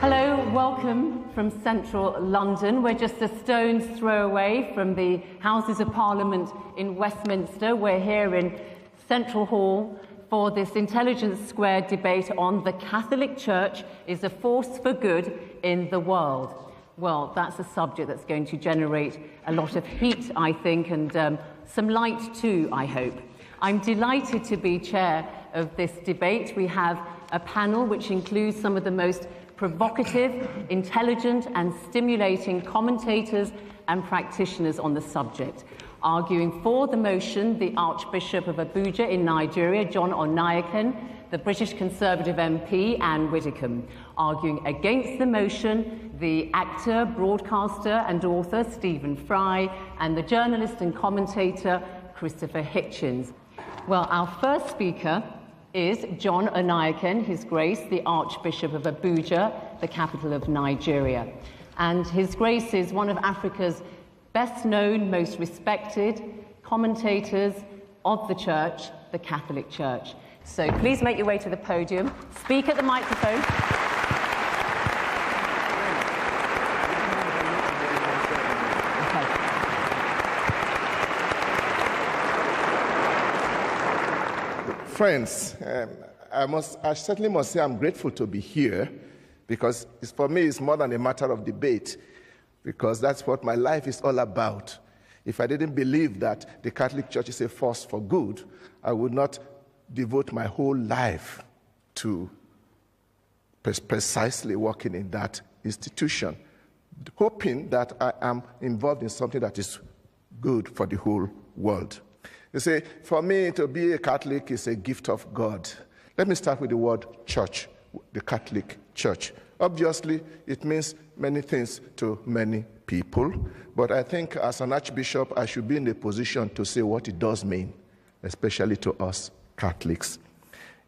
Hello, welcome from central London. We're just a stone's throw away from the Houses of Parliament in Westminster. We're here in Central Hall for this Intelligence Squared debate on the Catholic Church is a force for good in the world. Well, that's a subject that's going to generate a lot of heat, I think, and some light too, I hope. I'm delighted to be chair of this debate. We have a panel which includes some of the most provocative, intelligent and stimulating commentators and practitioners on the subject. Arguing for the motion, the Archbishop of Abuja in Nigeria, John Onaiyekan, the British Conservative MP, Anne Widdecombe. Arguing against the motion, the actor, broadcaster and author, Stephen Fry, and the journalist and commentator, Christopher Hitchens. Well, our first speaker is John Onaiyekan, His Grace, the Archbishop of Abuja, the capital of Nigeria. And His Grace is one of Africa's best known, most respected commentators of the Church, the Catholic Church. So please make your way to the podium, speak at the microphone. Friends, I certainly must say I'm grateful to be here because for me it's more than a matter of debate because that's what my life is all about. If I didn't believe that the Catholic Church is a force for good, I would not devote my whole life to precisely working in that institution, hoping that I am involved in something that is good for the whole world. You see, for me to be a Catholic is a gift of God. Let me start with the word church, the Catholic Church. Obviously, it means many things to many people, but I think as an archbishop, I should be in a position to say what it does mean, especially to us Catholics.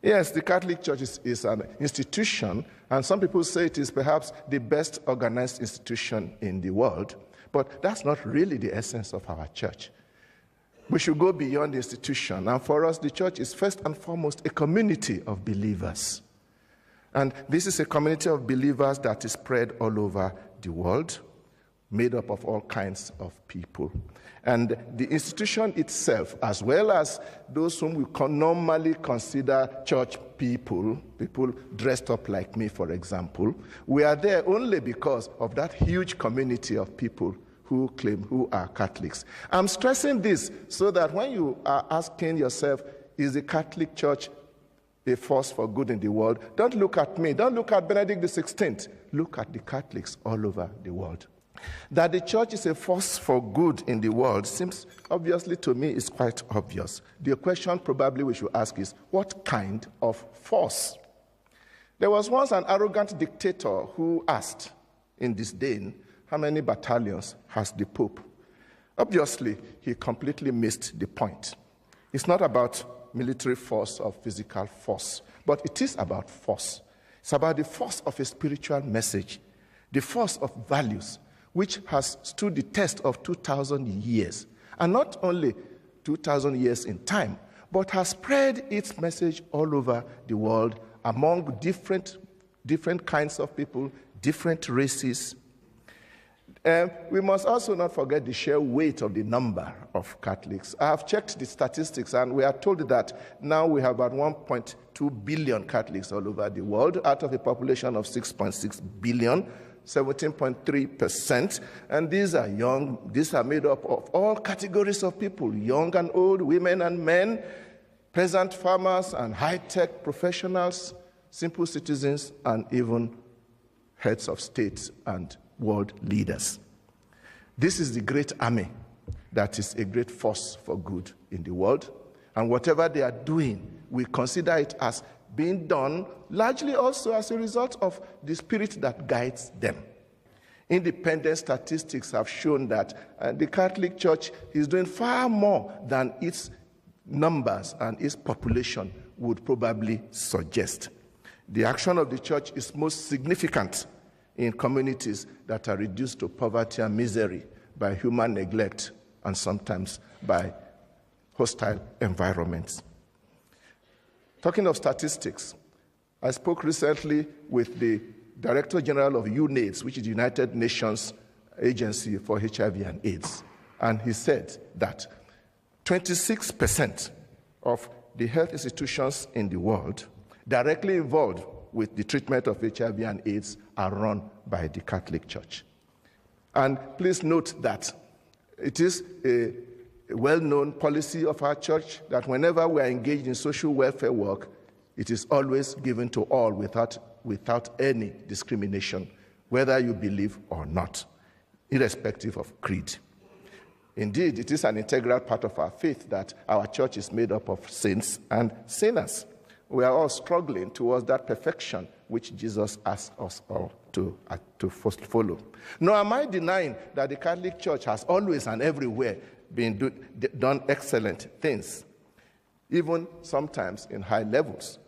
Yes, the Catholic Church is an institution, and some people say it is perhaps the best organized institution in the world, but that's not really the essence of our church. We should go beyond the institution, and for us, the church is first and foremost a community of believers. And this is a community of believers that is spread all over the world, made up of all kinds of people. And the institution itself, as well as those whom we normally consider church people dressed up like me, for example, we are there only because of that huge community of people who are Catholics. I'm stressing this so that when you are asking yourself, is the Catholic Church a force for good in the world? Don't look at me. Don't look at Benedict XVI. Look at the Catholics all over the world. That the church is a force for good in the world seems obviously to me is quite obvious. The question probably we should ask is, what kind of force? There was once an arrogant dictator who asked in disdain, how many battalions has the Pope? Obviously, he completely missed the point. It's not about military force or physical force, but it is about force. It's about the force of a spiritual message, the force of values, which has stood the test of 2,000 years. And not only 2,000 years in time, but has spread its message all over the world among different kinds of people, different races. We must also not forget the sheer weight of the number of Catholics. I have checked the statistics, and we are told that now we have about 1.2 billion Catholics all over the world, out of a population of 6.6 billion, 17.3%. And these are young, these are made up of all categories of people, young and old, women and men, peasant farmers and high-tech professionals, simple citizens, and even heads of states and world leaders. This is the great army that is a great force for good in the world. And whatever they are doing, we consider it as being done largely also as a result of the spirit that guides them. Independent statistics have shown that the Catholic Church is doing far more than its numbers and its population would probably suggest. The action of the Church is most significant in communities that are reduced to poverty and misery by human neglect and sometimes by hostile environments. Talking of statistics, I spoke recently with the Director General of UNAIDS, which is the United Nations Agency for HIV and AIDS, and he said that 26% of the health institutions in the world directly involved with the treatment of HIV and AIDS are run by the Catholic Church. And please note that it is a well-known policy of our church that whenever we are engaged in social welfare work, it is always given to all without any discrimination, whether you believe or not, irrespective of creed. Indeed, it is an integral part of our faith that our church is made up of saints and sinners. We are all struggling towards that perfection which Jesus asked us all to first follow. Nor am I denying that the Catholic Church has always and everywhere done excellent things, even sometimes in high levels.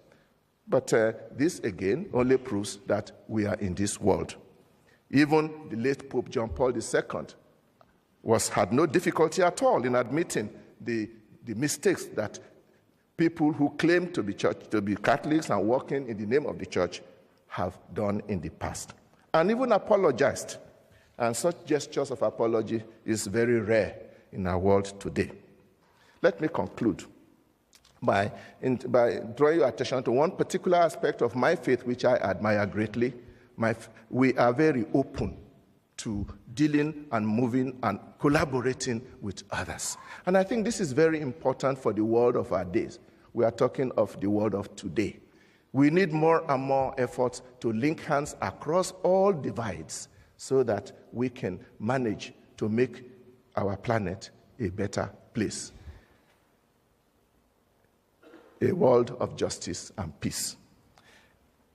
But this, again, only proves that we are in this world. Even the late Pope John Paul II had no difficulty at all in admitting the mistakes that people who claim to be Catholics and working in the name of the church have done in the past, and even apologized. And such gestures of apology is very rare in our world today. Let me conclude by drawing your attention to one particular aspect of my faith which I admire greatly. We are very open to dealing and moving and collaborating with others. And I think this is very important for the world of our days. We are talking of the world of today. We need more and more efforts to link hands across all divides so that we can manage to make our planet a better place, a world of justice and peace.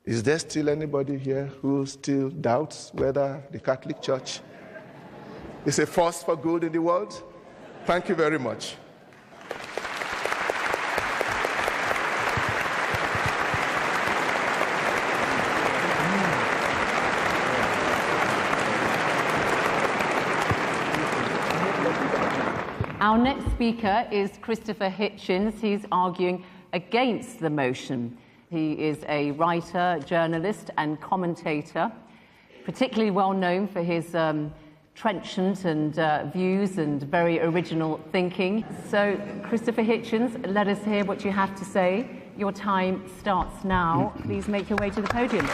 Is there still anybody here who still doubts whether the Catholic Church is a force for good in the world? Thank you very much. Our next speaker is Christopher Hitchens. He's arguing against the motion. He is a writer, journalist, and commentator, particularly well known for his trenchant and views and very original thinking. So, Christopher Hitchens, let us hear what you have to say. Your time starts now. Please make your way to the podium.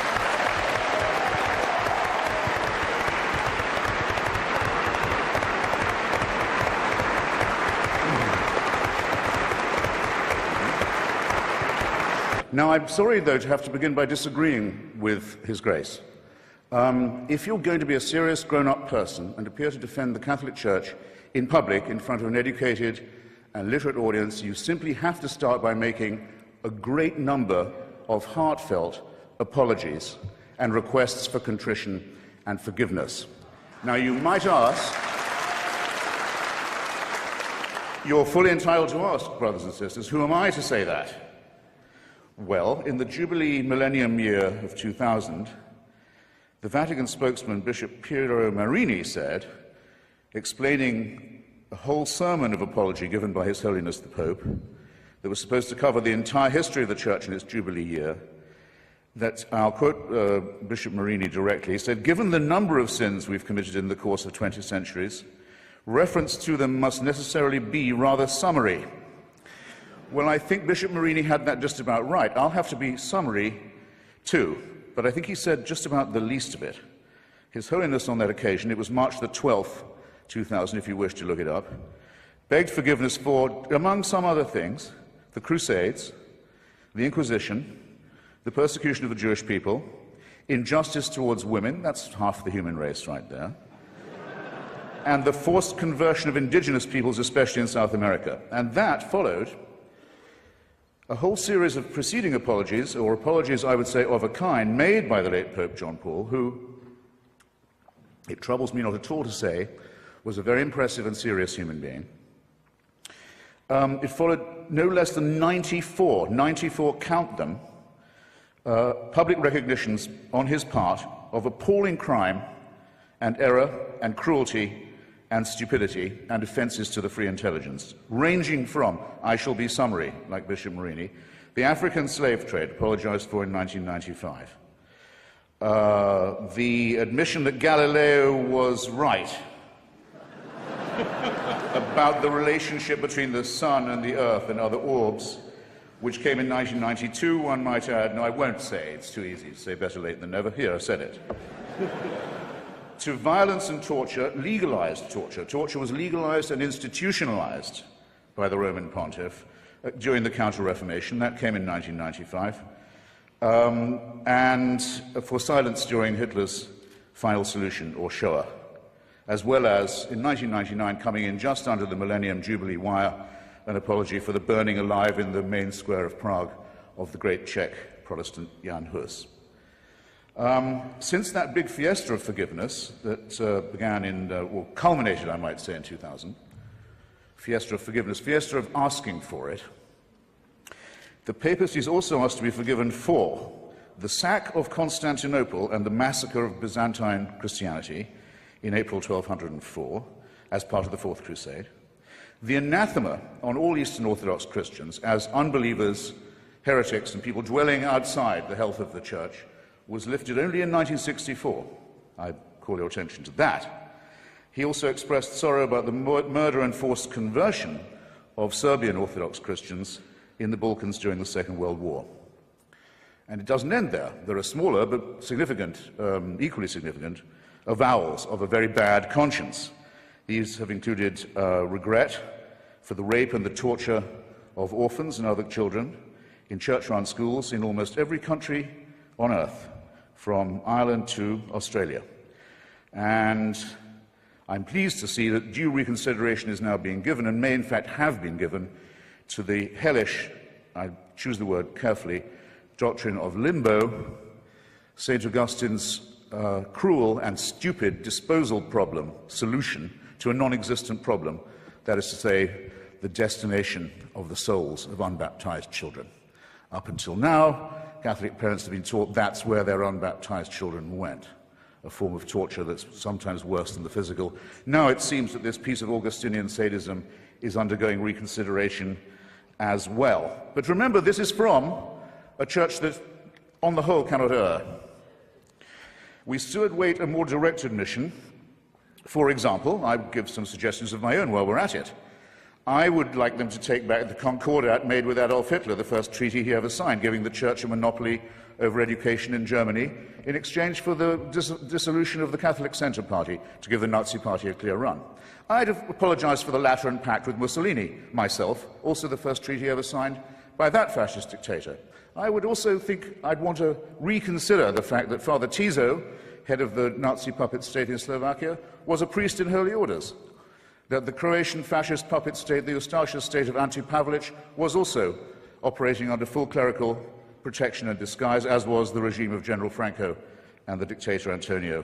Now, I'm sorry, though, to have to begin by disagreeing with His Grace. If you're going to be a serious grown-up person and appear to defend the Catholic Church in public in front of an educated and literate audience, you simply have to start by making a great number of heartfelt apologies and requests for contrition and forgiveness. Now, you might ask, you're fully entitled to ask, brothers and sisters, who am I to say that? Well, in the Jubilee Millennium Year of 2000, the Vatican spokesman, Bishop Piero Marini, said, explaining a whole sermon of apology given by His Holiness the Pope, that was supposed to cover the entire history of the Church in its Jubilee year, that, I'll quote Bishop Marini directly, he said, "Given the number of sins we've committed in the course of 20 centuries, reference to them must necessarily be rather summary." Well, I think Bishop Marini had that just about right. I'll have to be summary too, but I think he said just about the least of it. His Holiness on that occasion, it was March the 12th, 2000, if you wish to look it up, begged forgiveness for, among some other things, the Crusades, the Inquisition, the persecution of the Jewish people, injustice towards women, that's half the human race right there, and the forced conversion of indigenous peoples, especially in South America. And that followed a whole series of preceding apologies, or apologies, I would say, of a kind, made by the late Pope John Paul, who, it troubles me not at all to say, was a very impressive and serious human being. It followed no less than 94, count them, public recognitions on his part of appalling crime and error and cruelty and stupidity and offences to the free intelligence, ranging from, I shall be summary, like Bishop Marini, the African slave trade, apologized for in 1995, the admission that Galileo was right about the relationship between the sun and the earth and other orbs, which came in 1992, one might add. No, I won't say, it's too easy to say better late than never. Here, I said it. To violence and torture, legalized torture. Torture was legalized and institutionalized by the Roman pontiff during the Counter-Reformation. That came in 1995. And for silence during Hitler's final solution, or Shoah, as well as, in 1999, coming in just under the Millennium Jubilee wire, an apology for the burning alive in the main square of Prague of the great Czech Protestant Jan Hus. Since that big fiesta of forgiveness that began in, or culminated, I might say, in 2000, fiesta of forgiveness, fiesta of asking for it, the papacy is also asked to be forgiven for the sack of Constantinople and the massacre of Byzantine Christianity in April 1204 as part of the Fourth Crusade, the anathema on all Eastern Orthodox Christians as unbelievers, heretics, and people dwelling outside the health of the Church was lifted only in 1964. I call your attention to that. He also expressed sorrow about the murder and forced conversion of Serbian Orthodox Christians in the Balkans during the Second World War. And it doesn't end there. There are smaller but significant, equally significant, avowals of a very bad conscience. These have included regret for the rape and the torture of orphans and other children in church-run schools in almost every country on earth, from Ireland to Australia. And I'm pleased to see that due reconsideration is now being given, and may in fact have been given, to the hellish, I choose the word carefully, doctrine of limbo, St. Augustine's cruel and stupid disposal problem, solution to a non-existent problem, that is to say, the destination of the souls of unbaptized children. Up until now, Catholic parents have been taught that's where their unbaptized children went, a form of torture that's sometimes worse than the physical. Now it seems that this piece of Augustinian sadism is undergoing reconsideration as well. But remember, this is from a church that, on the whole, cannot err. We still await a more direct admission. For example, I give some suggestions of my own while we're at it. I would like them to take back the Concordat made with Adolf Hitler, the first treaty he ever signed, giving the Church a monopoly over education in Germany in exchange for the dissolution of the Catholic Centre Party, to give the Nazi Party a clear run. I'd have apologized for the Lateran Pact with Mussolini, myself, also the first treaty ever signed by that fascist dictator. I would also think I'd want to reconsider the fact that Father Tiso, head of the Nazi puppet state in Slovakia, was a priest in holy orders, that the Croatian fascist puppet state, the Ustaša state of Ante Pavelic, was also operating under full clerical protection and disguise, as was the regime of General Franco and the dictator Antonio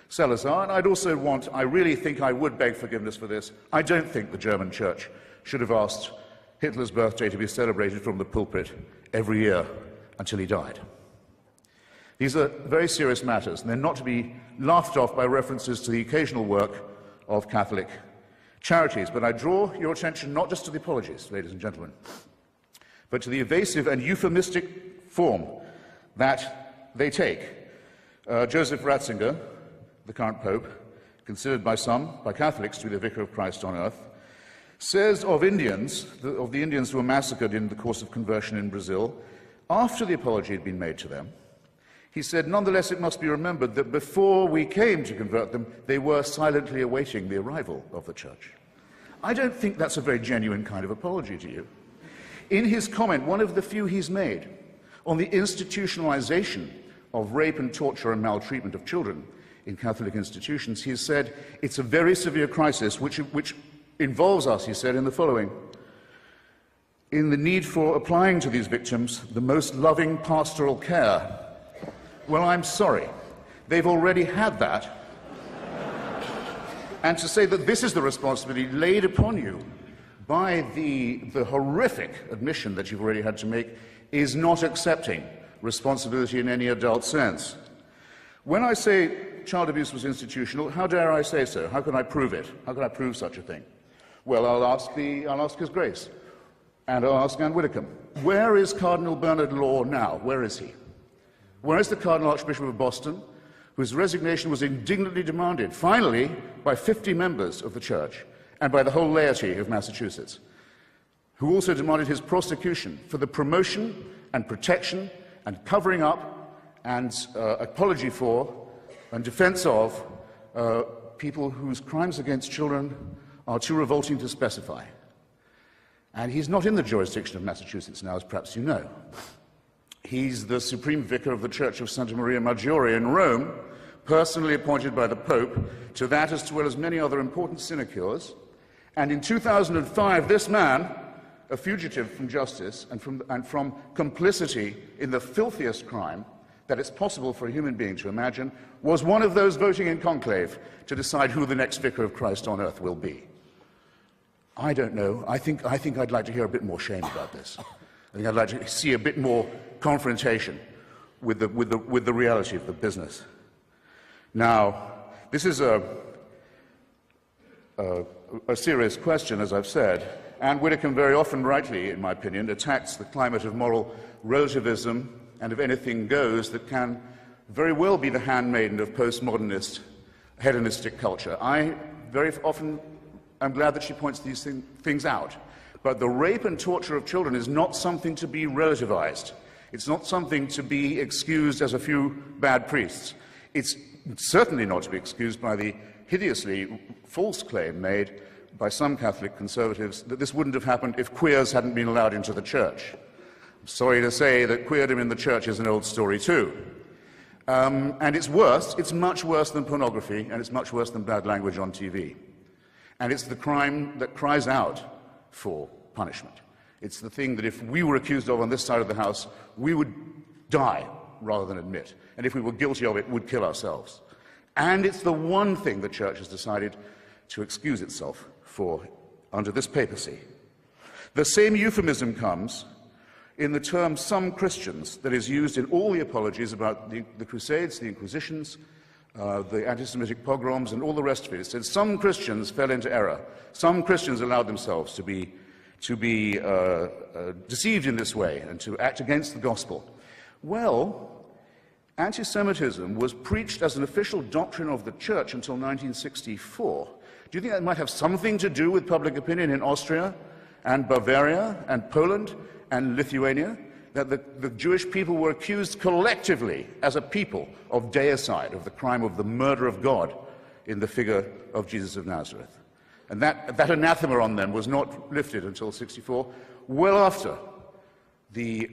Salazar. And I really think I would beg forgiveness for this. I don't think the German Church should have asked Hitler's birthday to be celebrated from the pulpit every year until he died. These are very serious matters, and they're not to be laughed off by references to the occasional work of Catholic charities. But I draw your attention not just to the apologies, ladies and gentlemen, but to the evasive and euphemistic form that they take. Joseph Ratzinger, the current Pope, considered by some, by Catholics, to be the Vicar of Christ on earth, says of the Indians who were massacred in the course of conversion in Brazil, after the apology had been made to them, he said, nonetheless, it must be remembered that before we came to convert them, they were silently awaiting the arrival of the Church. I don't think that's a very genuine kind of apology to you. In his comment, one of the few he's made on the institutionalization of rape and torture and maltreatment of children in Catholic institutions, he has said, it's a very severe crisis which involves us, he said, in the following: in the need for applying to these victims the most loving pastoral care. Well, I'm sorry. They've already had that. And to say that this is the responsibility laid upon you by the horrific admission that you've already had to make is not accepting responsibility in any adult sense. When I say child abuse was institutional, how dare I say so? How can I prove it? How can I prove such a thing? Well, I'll ask His Grace, and I'll ask Anne Widdecombe. Where is Cardinal Bernard Law now? Where is he? Where is the Cardinal Archbishop of Boston, whose resignation was indignantly demanded, finally, by 50 members of the Church and by the whole laity of Massachusetts, who also demanded his prosecution for the promotion and protection and covering up and apology for and defense of people whose crimes against children are too revolting to specify. And he's not in the jurisdiction of Massachusetts now, as perhaps you know. He's the Supreme Vicar of the Church of Santa Maria Maggiore in Rome, personally appointed by the Pope to that as well as many other important sinecures. And in 2005, this man, a fugitive from justice and from complicity in the filthiest crime that it's possible for a human being to imagine, was one of those voting in conclave to decide who the next Vicar of Christ on earth will be. I don't know. I think I'd like to hear a bit more shame about this. I think I'd like to see a bit more confrontation with the reality of the business. Now, this is a serious question, as I've said. Anne Widdecombe very often, rightly, in my opinion, attacks the climate of moral relativism and of anything goes that can very well be the handmaiden of postmodernist, hedonistic culture. I very often am glad that she points these things out. But the rape and torture of children is not something to be relativized. It's not something to be excused as a few bad priests. It's certainly not to be excused by the hideously false claim made by some Catholic conservatives that this wouldn't have happened if queers hadn't been allowed into the church. I'm sorry to say that queerdom in the church is an old story too. And it's worse, it's much worse than pornography, and it's much worse than bad language on TV. And it's the crime that cries out for punishment. It's the thing that if we were accused of on this side of the House, we would die rather than admit. And if we were guilty of it, would kill ourselves. And it's the one thing the Church has decided to excuse itself for under this papacy. The same euphemism comes in the term some Christians that is used in all the apologies about the Crusades, the Inquisitions, the anti-Semitic pogroms, and all the rest of it. It said some Christians fell into error. Some Christians allowed themselves to be deceived in this way and to act against the gospel. Well, anti-Semitism was preached as an official doctrine of the Church until 1964. Do you think that might have something to do with public opinion in Austria and Bavaria and Poland and Lithuania? That the Jewish people were accused collectively as a people of deicide, of the crime of the murder of God in the figure of Jesus of Nazareth. And that anathema on them was not lifted until 1964, well after the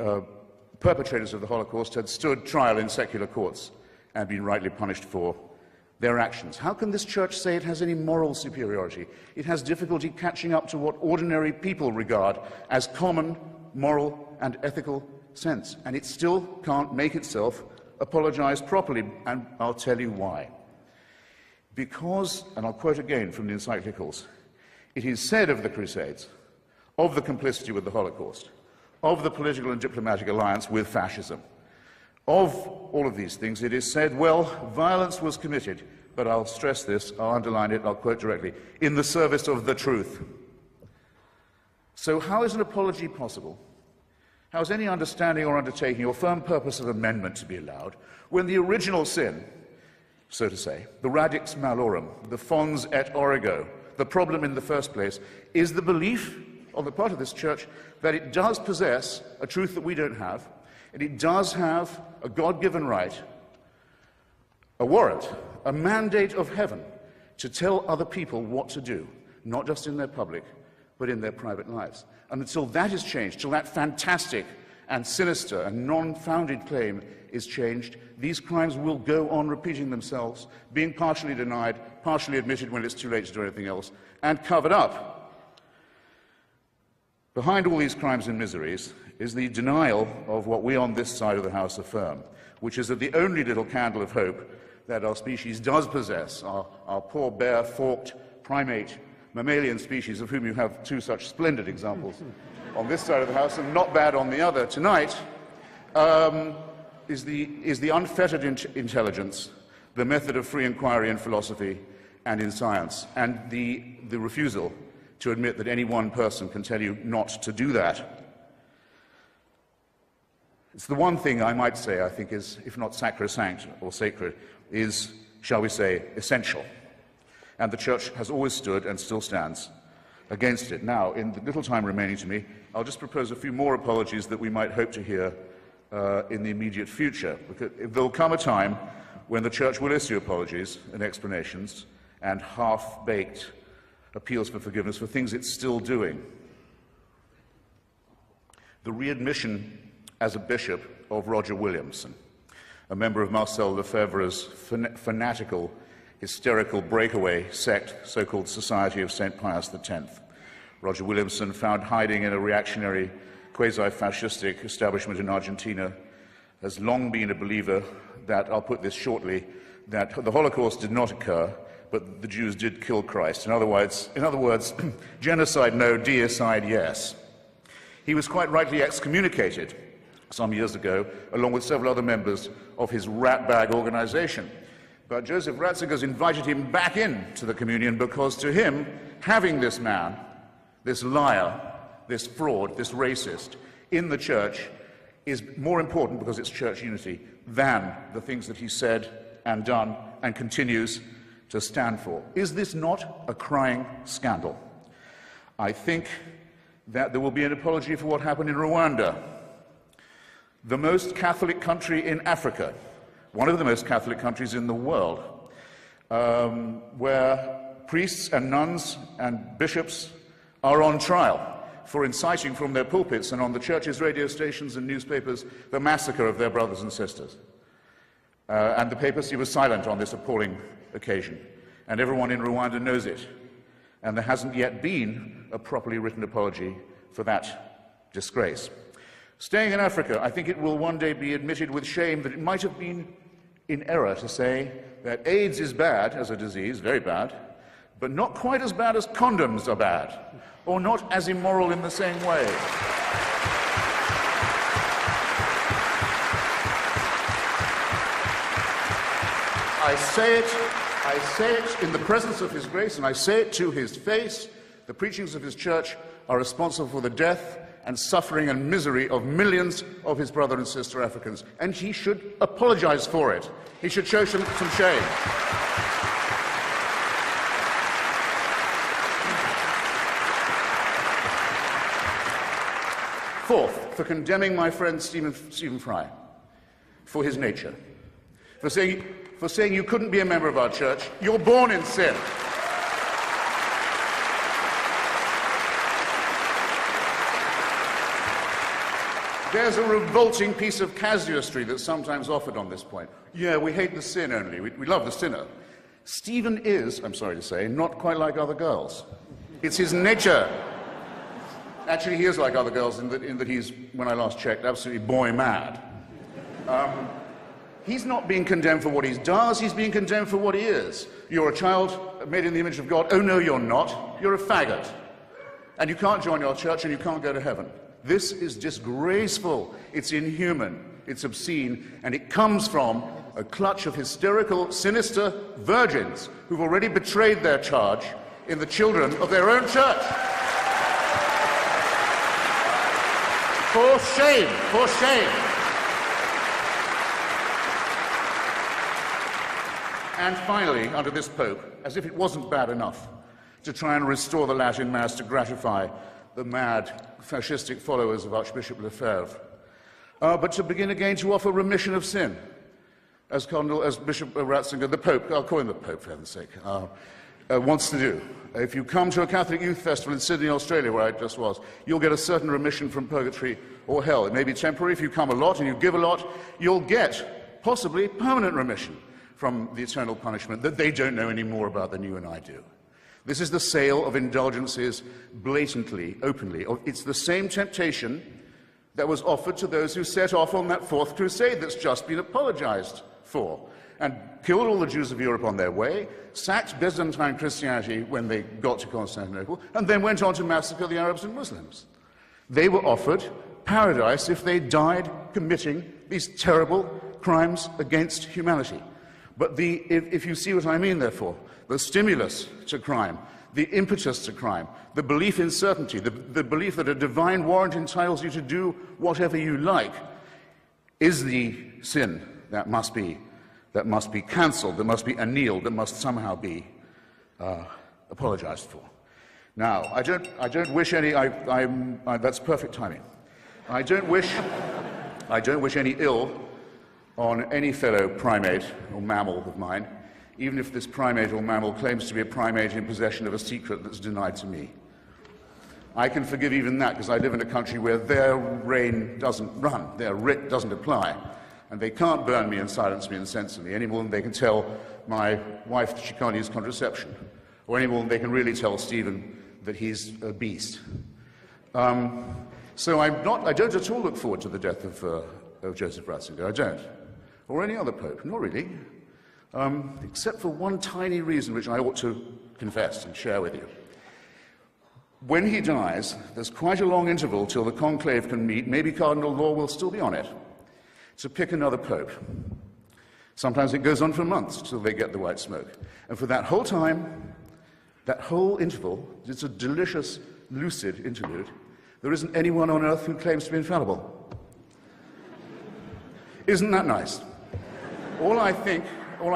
perpetrators of the Holocaust had stood trial in secular courts and been rightly punished for their actions. How can this Church say it has any moral superiority? It has difficulty catching up to what ordinary people regard as common moral and ethical sense, and it still can't make itself apologize properly, and I'll tell you why. Because, and I'll quote again from the encyclicals, it is said of the Crusades, of the complicity with the Holocaust, of the political and diplomatic alliance with fascism, of all of these things, it is said, well, violence was committed, but I'll stress this, I'll underline it, I'll quote directly, in the service of the truth. So how is an apology possible? How is any understanding or undertaking or firm purpose of amendment to be allowed when the original sin, so to say, the radix malorum, the fons et origo, the problem in the first place, is the belief on the part of this Church that it does possess a truth that we don't have, and it does have a God-given right, a warrant, a mandate of heaven to tell other people what to do, not just in their public, but in their private lives. And until that is changed, till that fantastic and sinister and non-founded claim is changed, these crimes will go on repeating themselves, being partially denied, partially admitted when it's too late to do anything else, and covered up. Behind all these crimes and miseries is the denial of what we on this side of the House affirm, which is that the only little candle of hope that our species does possess, our poor, bare, forked, primate, mammalian species, of whom you have two such splendid examples on this side of the House and not bad on the other tonight, is the unfettered intelligence, the method of free inquiry in philosophy and in science, and the refusal to admit that any one person can tell you not to do that. It's the one thing I might say, I think, is, if not sacrosanct or sacred, is, shall we say, essential. And the Church has always stood and still stands against it. Now, in the little time remaining to me, I'll just propose a few more apologies that we might hope to hear in the immediate future. Because there'll come a time when the Church will issue apologies and explanations and half-baked appeals for forgiveness for things it's still doing. The readmission as a bishop of Roger Williamson, a member of Marcel Lefebvre's fanatical, hysterical breakaway sect, so-called Society of St. Pius X. Roger Williamson, found hiding in a reactionary, quasi-fascistic establishment in Argentina, has long been a believer that, I'll put this shortly, that the Holocaust did not occur, but the Jews did kill Christ. In other words, genocide no, deicide yes. He was quite rightly excommunicated some years ago, along with several other members of his ratbag organization. But Joseph Ratzinger's invited him back into the communion because to him, having this man, this liar, this fraud, this racist, in the church is more important because it's church unity than the things that he said and done and continues to stand for. Is this not a crying scandal? I think that there will be an apology for what happened in Rwanda, the most Catholic country in Africa, one of the most Catholic countries in the world, where priests and nuns and bishops are on trial for inciting from their pulpits and on the church's radio stations and newspapers the massacre of their brothers and sisters. And the papacy was silent on this appalling occasion, and everyone in Rwanda knows it. And there hasn't yet been a properly written apology for that disgrace. Staying in Africa, I think it will one day be admitted with shame that it might have been in error to say that AIDS is bad as a disease, very bad, but not quite as bad as condoms are bad, or not as immoral in the same way. I say it in the presence of His grace, and I say it to His face. The preachings of His church are responsible for the death and suffering and misery of millions of his brother and sister Africans, and he should apologize for it. He should show some shame. Fourth, for condemning my friend Stephen Fry for his nature, for saying you couldn't be a member of our church. You're born in sin. There's a revolting piece of casuistry that's sometimes offered on this point. Yeah, we hate the sin only. We love the sinner. Stephen is, I'm sorry to say, not quite like other girls. It's his nature. Actually, he is like other girls in that he's, when I last checked, absolutely boy mad. He's not being condemned for what he does, he's being condemned for what he is. You're a child made in the image of God. Oh, no, you're not. You're a faggot. And you can't join your church and you can't go to heaven. This is disgraceful. It's inhuman. It's obscene. And it comes from a clutch of hysterical, sinister virgins who've already betrayed their charge in the children of their own church. For shame, for shame. And finally, under this Pope, as if it wasn't bad enough to try and restore the Latin Mass to gratify the mad fascistic followers of Archbishop Lefebvre, but to begin again to offer remission of sin, as Bishop Ratzinger, the Pope, I'll call him the Pope for heaven's sake, wants to do. If you come to a Catholic youth festival in Sydney, Australia, where I just was, you'll get a certain remission from purgatory or hell. It may be temporary. If you come a lot and you give a lot, you'll get possibly permanent remission from the eternal punishment that they don't know any more about than you and I do. This is the sale of indulgences blatantly, openly. It's the same temptation that was offered to those who set off on that Fourth Crusade that's just been apologized for, and killed all the Jews of Europe on their way, sacked Byzantine Christianity when they got to Constantinople, and then went on to massacre the Arabs and Muslims. They were offered paradise if they died committing these terrible crimes against humanity. But if you see what I mean, therefore, the stimulus to crime, the impetus to crime, the belief in certainty, the belief that a divine warrant entitles you to do whatever you like, is the sin that must be cancelled, that must be annealed, that must somehow be apologized for. Now, I don't wish any. That's perfect timing. I don't wish any ill on any fellow primate or mammal of mine, even if this primate or mammal claims to be a primate in possession of a secret that's denied to me. I can forgive even that, because I live in a country where their reign doesn't run, their writ doesn't apply, and they can't burn me and silence me and censor me any more than they can tell my wife that she can't use contraception, or any more than they can really tell Stephen that he's a beast. So I don't at all look forward to the death of Joseph Ratzinger. I don't. Or any other pope. Not really. Except for one tiny reason which I ought to confess and share with you. When he dies, there's quite a long interval till the conclave can meet. Maybe Cardinal Law will still be on it, to pick another pope. Sometimes it goes on for months till they get the white smoke. And for that whole time, that whole interval, it's a delicious, lucid interlude, there isn't anyone on earth who claims to be infallible. Isn't that nice? All I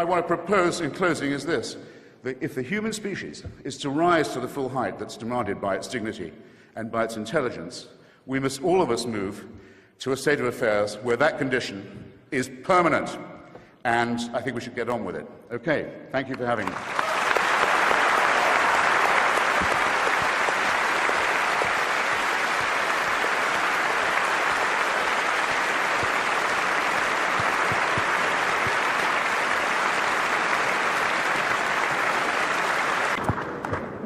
want to propose in closing is this, that if the human species is to rise to the full height that's demanded by its dignity and by its intelligence, we must all of us move to a state of affairs where that condition is permanent. And I think we should get on with it. Okay, thank you for having me.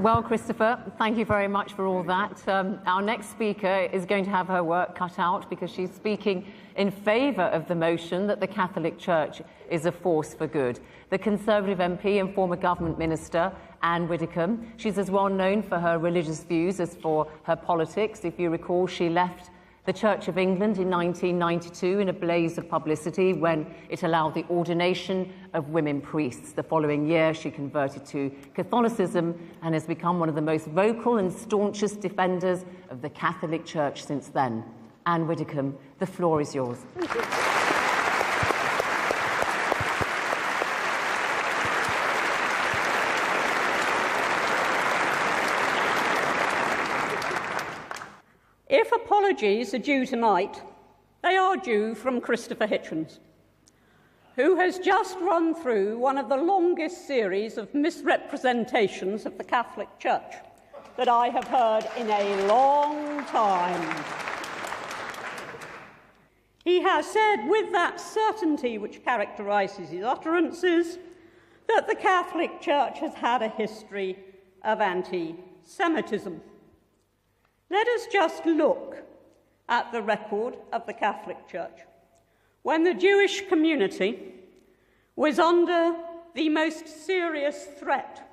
Well, Christopher, thank you very much for all that. Our next speaker is going to have her work cut out because she's speaking in favour of the motion that the Catholic Church is a force for good. The Conservative MP and former government minister, Anne Widdecombe, she's as well known for her religious views as for her politics. If you recall, she left the Church of England in 1992 in a blaze of publicity when it allowed the ordination of women priests. The following year, she converted to Catholicism and has become one of the most vocal and staunchest defenders of the Catholic Church since then. Anne Widdecombe, the floor is yours. Thank you. If apologies are due tonight, they are due from Christopher Hitchens, who has just run through one of the longest series of misrepresentations of the Catholic Church that I have heard in a long time. He has said, with that certainty which characterises his utterances, that the Catholic Church has had a history of anti-Semitism. Let us just look at the record of the Catholic Church. When the Jewish community was under the most serious threat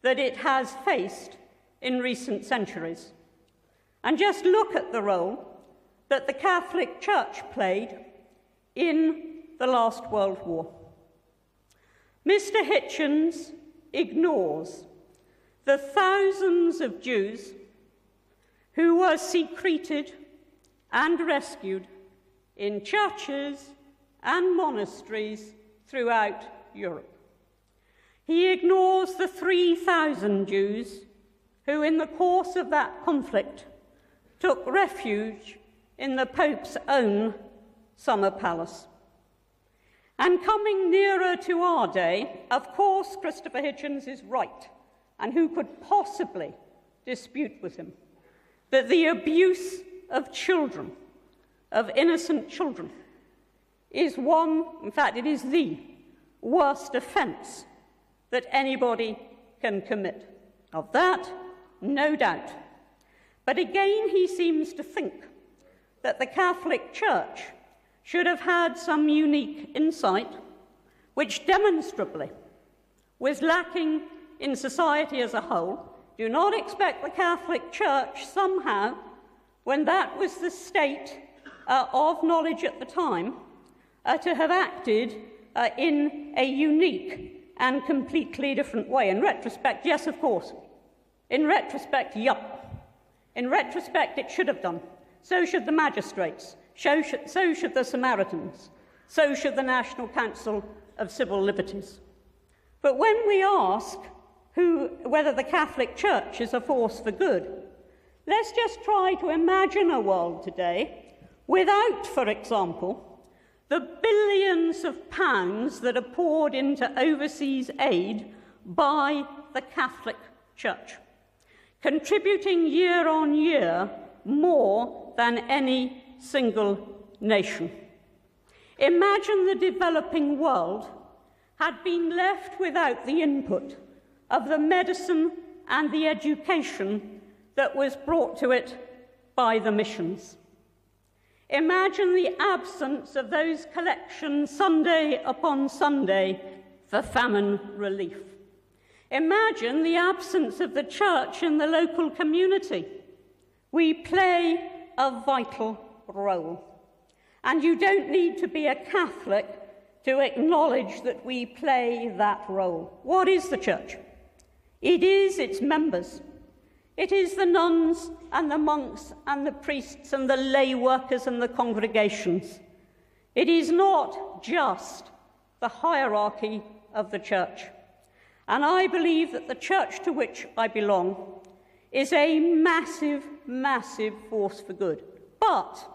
that it has faced in recent centuries, and just look at the role that the Catholic Church played in the last World War. Mr. Hitchens ignores the thousands of Jews who were secreted and rescued in churches and monasteries throughout Europe. He ignores the 3,000 Jews who, in the course of that conflict, took refuge in the Pope's own summer palace. And coming nearer to our day, of course, Christopher Hitchens is right, and who could possibly dispute with him, that the abuse of children, of innocent children, is one, in fact, it is the worst offence that anybody can commit. Of that, no doubt. But again, he seems to think that the Catholic Church should have had some unique insight, which demonstrably was lacking in society as a whole. Do not expect the Catholic Church somehow, when that was the state of knowledge at the time, to have acted in a unique and completely different way. In retrospect, yes, of course. In retrospect, yup. In retrospect, it should have done. So should the magistrates. So should the Samaritans. So should the National Council of Civil Liberties. But when we ask whether the Catholic Church is a force for good, let's just try to imagine a world today without, for example, the billions of pounds that are poured into overseas aid by the Catholic Church, contributing year on year more than any single nation. Imagine the developing world had been left without the input of the medicine and the education that was brought to it by the missions. Imagine the absence of those collections Sunday upon Sunday for famine relief. Imagine the absence of the church in the local community. We play a vital role. And you don't need to be a Catholic to acknowledge that we play that role. What is the church? It is its members. It is the nuns and the monks and the priests and the lay workers and the congregations. It is not just the hierarchy of the church. And I believe that the church to which I belong is a massive, massive force for good. But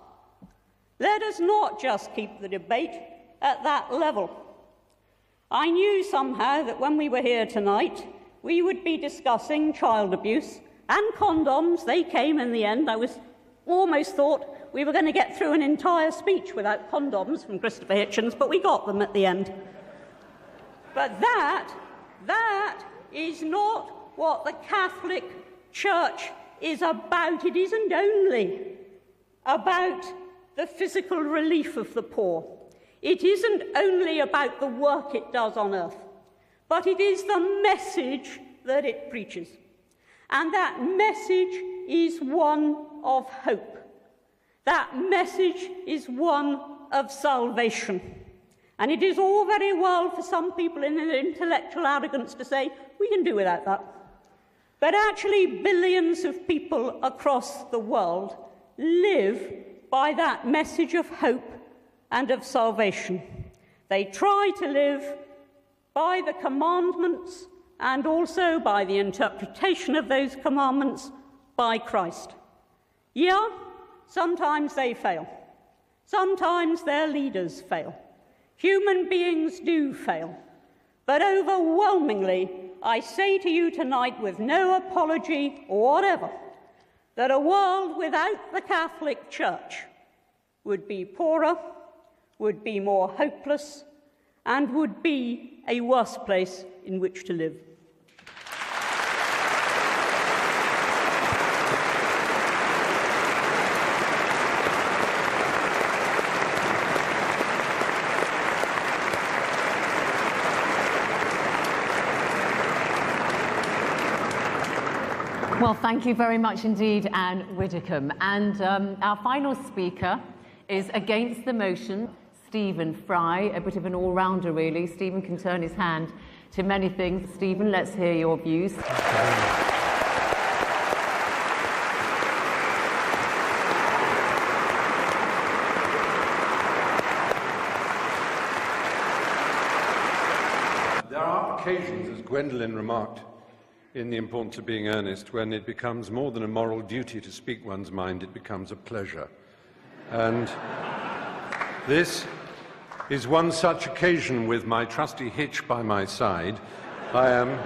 let us not just keep the debate at that level. I knew somehow that when we were here tonight, we would be discussing child abuse and condoms. They came in the end. I almost thought we were going to get through an entire speech without condoms from Christopher Hitchens, but we got them at the end. But that is not what the Catholic Church is about. It isn't only about the physical relief of the poor. It isn't only about the work it does on earth, but it is the message that it preaches. And that message is one of hope. That message is one of salvation. And it is all very well for some people in their intellectual arrogance to say, we can do without that. But actually, billions of people across the world live by that message of hope and of salvation. They try to live by the commandments and also by the interpretation of those commandments by Christ. Yeah, sometimes they fail. Sometimes their leaders fail. Human beings do fail. But overwhelmingly, I say to you tonight with no apology or whatever, that a world without the Catholic Church would be poorer, would be more hopeless, and would be a worse place in which to live. Well, thank you very much indeed, Anne Widdicombe. And our final speaker is against the motion, Stephen Fry, a bit of an all-rounder, really. Stephen can turn his hand to many things. Stephen, let's hear your views. There are occasions, as Gwendolyn remarked, in The Importance of Being Earnest, when it becomes more than a moral duty to speak one's mind, it becomes a pleasure. And this is one such occasion with my trusty Hitch by my side. I am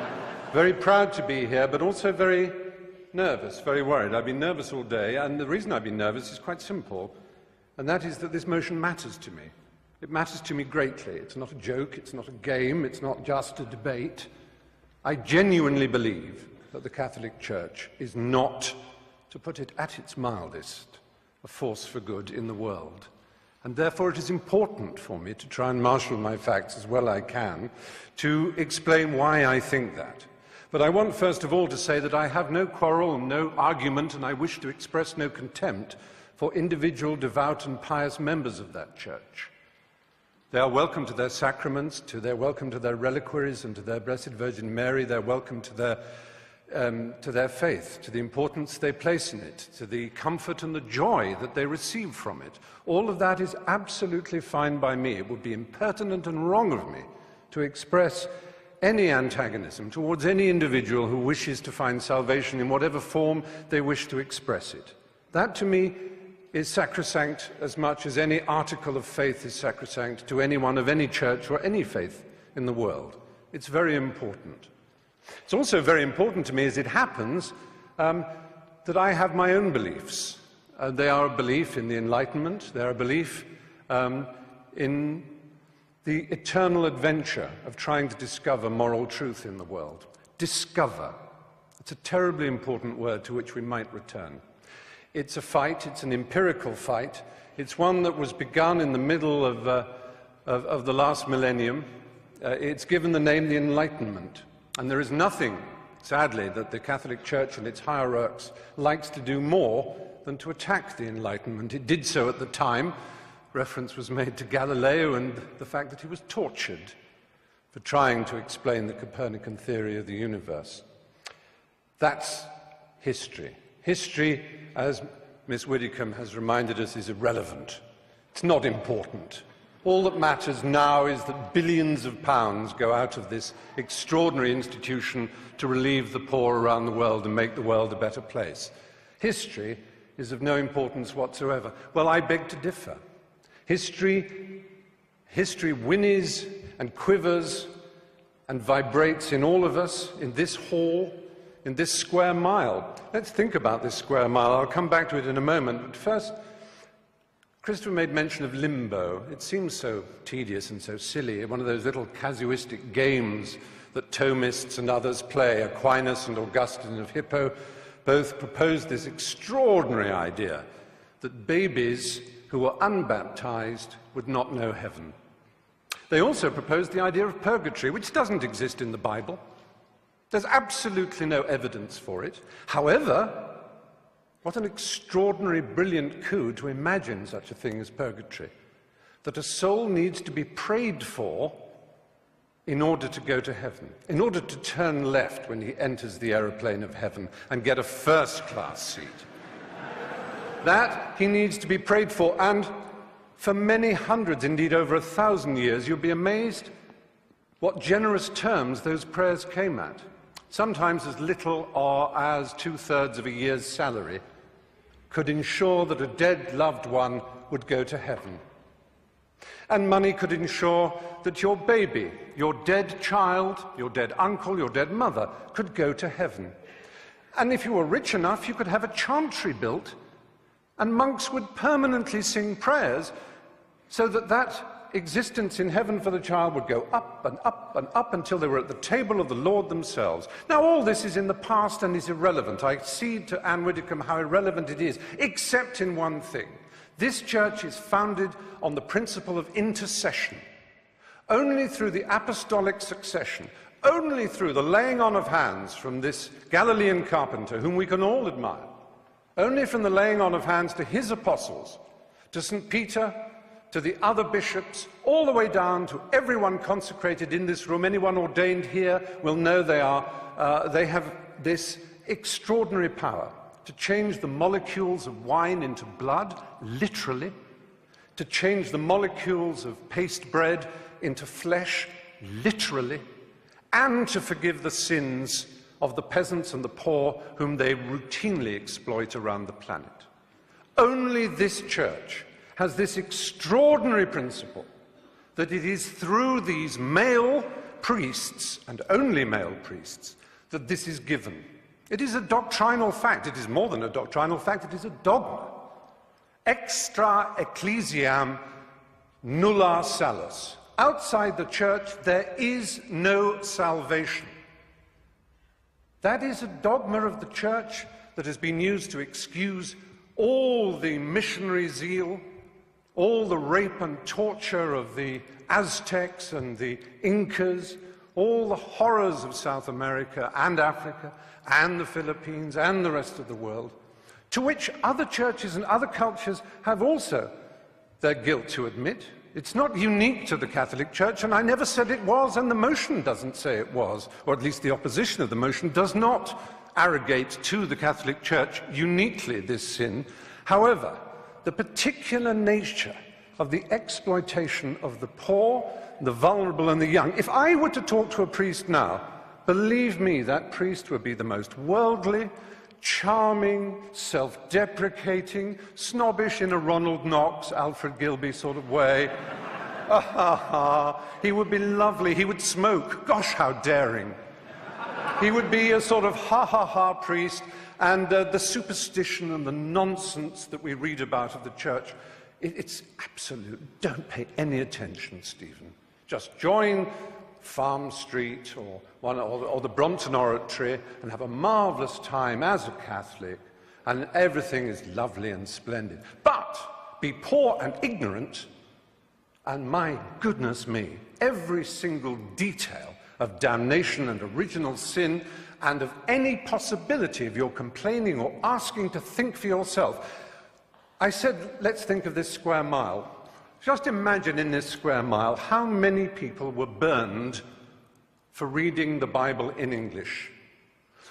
very proud to be here, but also very nervous, very worried. I've been nervous all day, and the reason I've been nervous is quite simple, and that is that this motion matters to me. It matters to me greatly. It's not a joke, it's not a game, it's not just a debate. I genuinely believe that the Catholic Church is not, to put it at its mildest, a force for good in the world. And therefore it is important for me to try and marshal my facts as well I can to explain why I think that. But I want first of all to say that I have no quarrel, no argument, and I wish to express no contempt for individual devout and pious members of that church. They are welcome to their sacraments, they're welcome to their reliquaries and to their Blessed Virgin Mary. They're welcome to their faith, to the importance they place in it, to the comfort and the joy that they receive from it. All of that is absolutely fine by me. It would be impertinent and wrong of me to express any antagonism towards any individual who wishes to find salvation in whatever form they wish to express it. That, to me, is sacrosanct as much as any article of faith is sacrosanct to anyone of any church or any faith in the world. It's very important. It's also very important to me, as it happens, that I have my own beliefs. They are a belief in the Enlightenment. They are a belief in the eternal adventure of trying to discover moral truth in the world. Discover. It's a terribly important word to which we might return. It's a fight. It's an empirical fight. It's one that was begun in the middle of the last millennium. It's given the name the Enlightenment. And there is nothing, sadly, that the Catholic Church and its hierarchs likes to do more than to attack the Enlightenment. It did so at the time. Reference was made to Galileo and the fact that he was tortured for trying to explain the Copernican theory of the universe. That's history. History, as Miss Widdicombe has reminded us, is irrelevant. It's not important. All that matters now is that billions of pounds go out of this extraordinary institution to relieve the poor around the world and make the world a better place. History is of no importance whatsoever. Well, I beg to differ. History whinnies and quivers and vibrates in all of us, in this hall, in this square mile. Let's think about this square mile. I'll come back to it in a moment. But first, Christopher made mention of limbo. It seems so tedious and so silly, one of those little casuistic games that Thomists and others play. Aquinas and Augustine of Hippo both proposed this extraordinary idea that babies who were unbaptized would not know heaven. They also proposed the idea of purgatory, which doesn't exist in the Bible. There's absolutely no evidence for it. However, what an extraordinary, brilliant coup to imagine such a thing as purgatory. That a soul needs to be prayed for in order to go to heaven, in order to turn left when he enters the aeroplane of heaven and get a first-class seat. That he needs to be prayed for, and for many hundreds, indeed over 1,000 years, you'll be amazed what generous terms those prayers came at. Sometimes as little or as 2/3 of a year's salary could ensure that a dead loved one would go to heaven. And money could ensure that your baby, your dead child, your dead uncle, your dead mother could go to heaven. And if you were rich enough, you could have a chantry built, and monks would permanently sing prayers so that that existence in heaven for the child would go up and up and up until they were at the table of the Lord themselves. Now, all this is in the past and is irrelevant. I cede to Anne Widdicombe how irrelevant it is, except in one thing. This church is founded on the principle of intercession. Only through the apostolic succession, only through the laying on of hands from this Galilean carpenter, whom we can all admire, only from the laying on of hands to his apostles, to St. Peter, to the other bishops, all the way down to everyone consecrated in this room. Anyone ordained here will know they have this extraordinary power to change the molecules of wine into blood, literally, to change the molecules of paste bread into flesh, literally, and to forgive the sins of the peasants and the poor whom they routinely exploit around the planet. Only this church has this extraordinary principle that it is through these male priests, and only male priests, that this is given. It is a doctrinal fact. It is more than a doctrinal fact, it is a dogma. Extra ecclesiam nulla salus. Outside the church, there is no salvation. That is a dogma of the church that has been used to excuse all the missionary zeal, all the rape and torture of the Aztecs and the Incas, all the horrors of South America and Africa and the Philippines and the rest of the world, to which other churches and other cultures have also their guilt to admit. It's not unique to the Catholic Church, and I never said it was, and the motion doesn't say it was, or at least the opposition of the motion does not arrogate to the Catholic Church uniquely this sin. However, the particular nature of the exploitation of the poor, the vulnerable, and the young, if I were to talk to a priest now, believe me, that priest would be the most worldly, charming, self-deprecating, snobbish in a Ronald Knox, Alfred Gilby sort of way. He would be lovely. He would smoke. Gosh, how daring. He would be a sort of ha-ha-ha priest, and the superstition and the nonsense that we read about of the church, it's absolute. Don't pay any attention, Stephen. Just join Farm Street or the Brompton Oratory and have a marvellous time as a Catholic, and everything is lovely and splendid. But be poor and ignorant, and my goodness me, every single detail of damnation and original sin and of any possibility of your complaining or asking to think for yourself. I said, let's think of this square mile. Just imagine in this square mile how many people were burned for reading the Bible in English.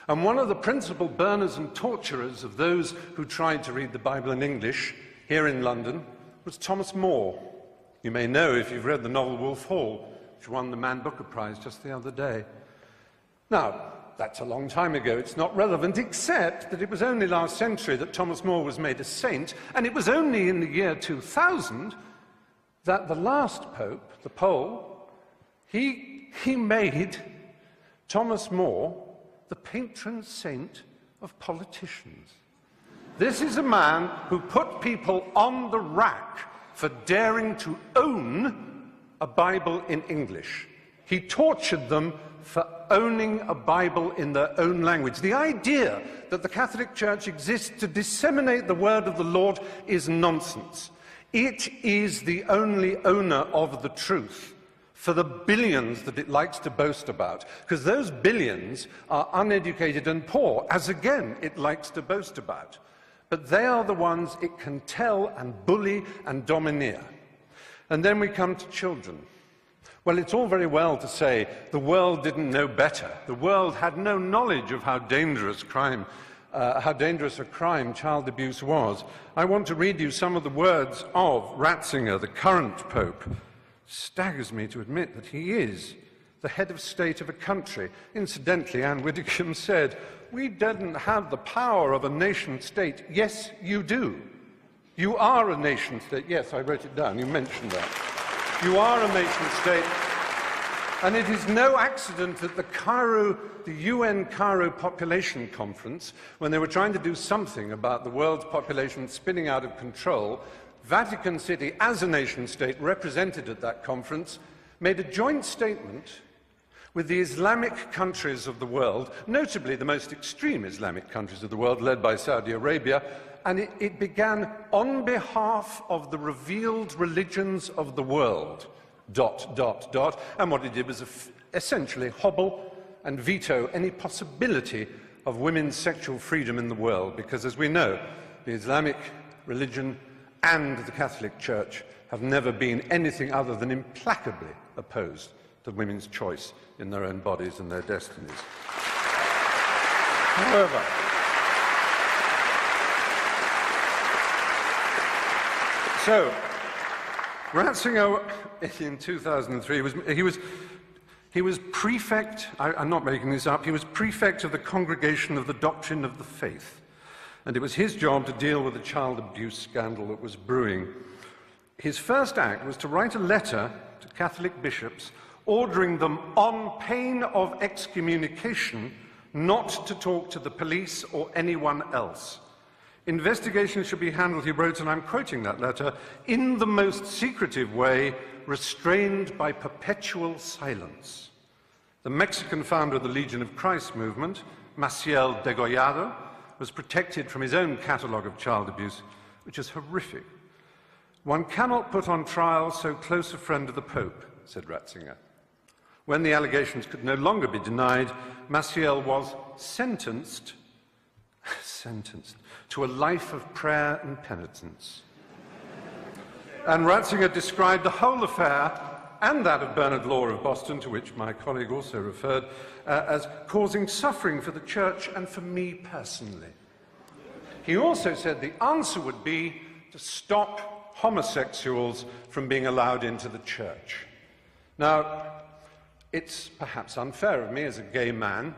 And one of the principal burners and torturers of those who tried to read the Bible in English here in London was Thomas More. You may know if you've read the novel Wolf Hall, which won the Man Booker Prize just the other day. Now, that's a long time ago. It's not relevant, except that it was only last century that Thomas More was made a saint, and it was only in the year 2000 that the last pope, the Pole, he made Thomas More the patron saint of politicians. This is a man who put people on the rack for daring to own a Bible in English. He tortured them for owning a Bible in their own language. The idea that the Catholic Church exists to disseminate the word of the Lord is nonsense. It is the only owner of the truth for the billions that it likes to boast about, because those billions are uneducated and poor, as again it likes to boast about. But they are the ones it can tell and bully and domineer. And then we come to children. Well, it's all very well to say the world didn't know better. The world had no knowledge of how dangerous a crime child abuse was. I want to read you some of the words of Ratzinger, the current Pope. It staggers me to admit that he is the head of state of a country. Incidentally, Anne Widdecombe said, "We didn't have the power of a nation-state." Yes, you do. You are a nation-state. Yes, I wrote it down. You mentioned that. You are a nation-state. And it is no accident that the UN Cairo Population Conference, when they were trying to do something about the world's population spinning out of control, Vatican City, as a nation-state represented at that conference, made a joint statement with the Islamic countries of the world, notably the most extreme Islamic countries of the world, led by Saudi Arabia, and it began on behalf of the revealed religions of the world, ... And what it did was essentially hobble and veto any possibility of women's sexual freedom in the world, because as we know, the Islamic religion and the Catholic Church have never been anything other than implacably opposed to women's choice in their own bodies and their destinies. However, so Ratzinger in 2003 he was prefect. I'm not making this up. He was prefect of the Congregation of the Doctrine of the Faith, and it was his job to deal with the child abuse scandal that was brewing. His first act was to write a letter to Catholic bishops ordering them, on pain of excommunication, not to talk to the police or anyone else. Investigations should be handled, he wrote, and I'm quoting that letter, in the most secretive way, restrained by perpetual silence. The Mexican founder of the Legion of Christ movement, Maciel Degollado, was protected from his own catalogue of child abuse, which is horrific. One cannot put on trial so close a friend of the Pope, said Ratzinger. When the allegations could no longer be denied, Maciel was sentenced to a life of prayer and penitence. And Ratzinger described the whole affair, and that of Bernard Law of Boston, to which my colleague also referred, as causing suffering for the church and for me personally. He also said the answer would be to stop homosexuals from being allowed into the church. Now, it's perhaps unfair of me as a gay man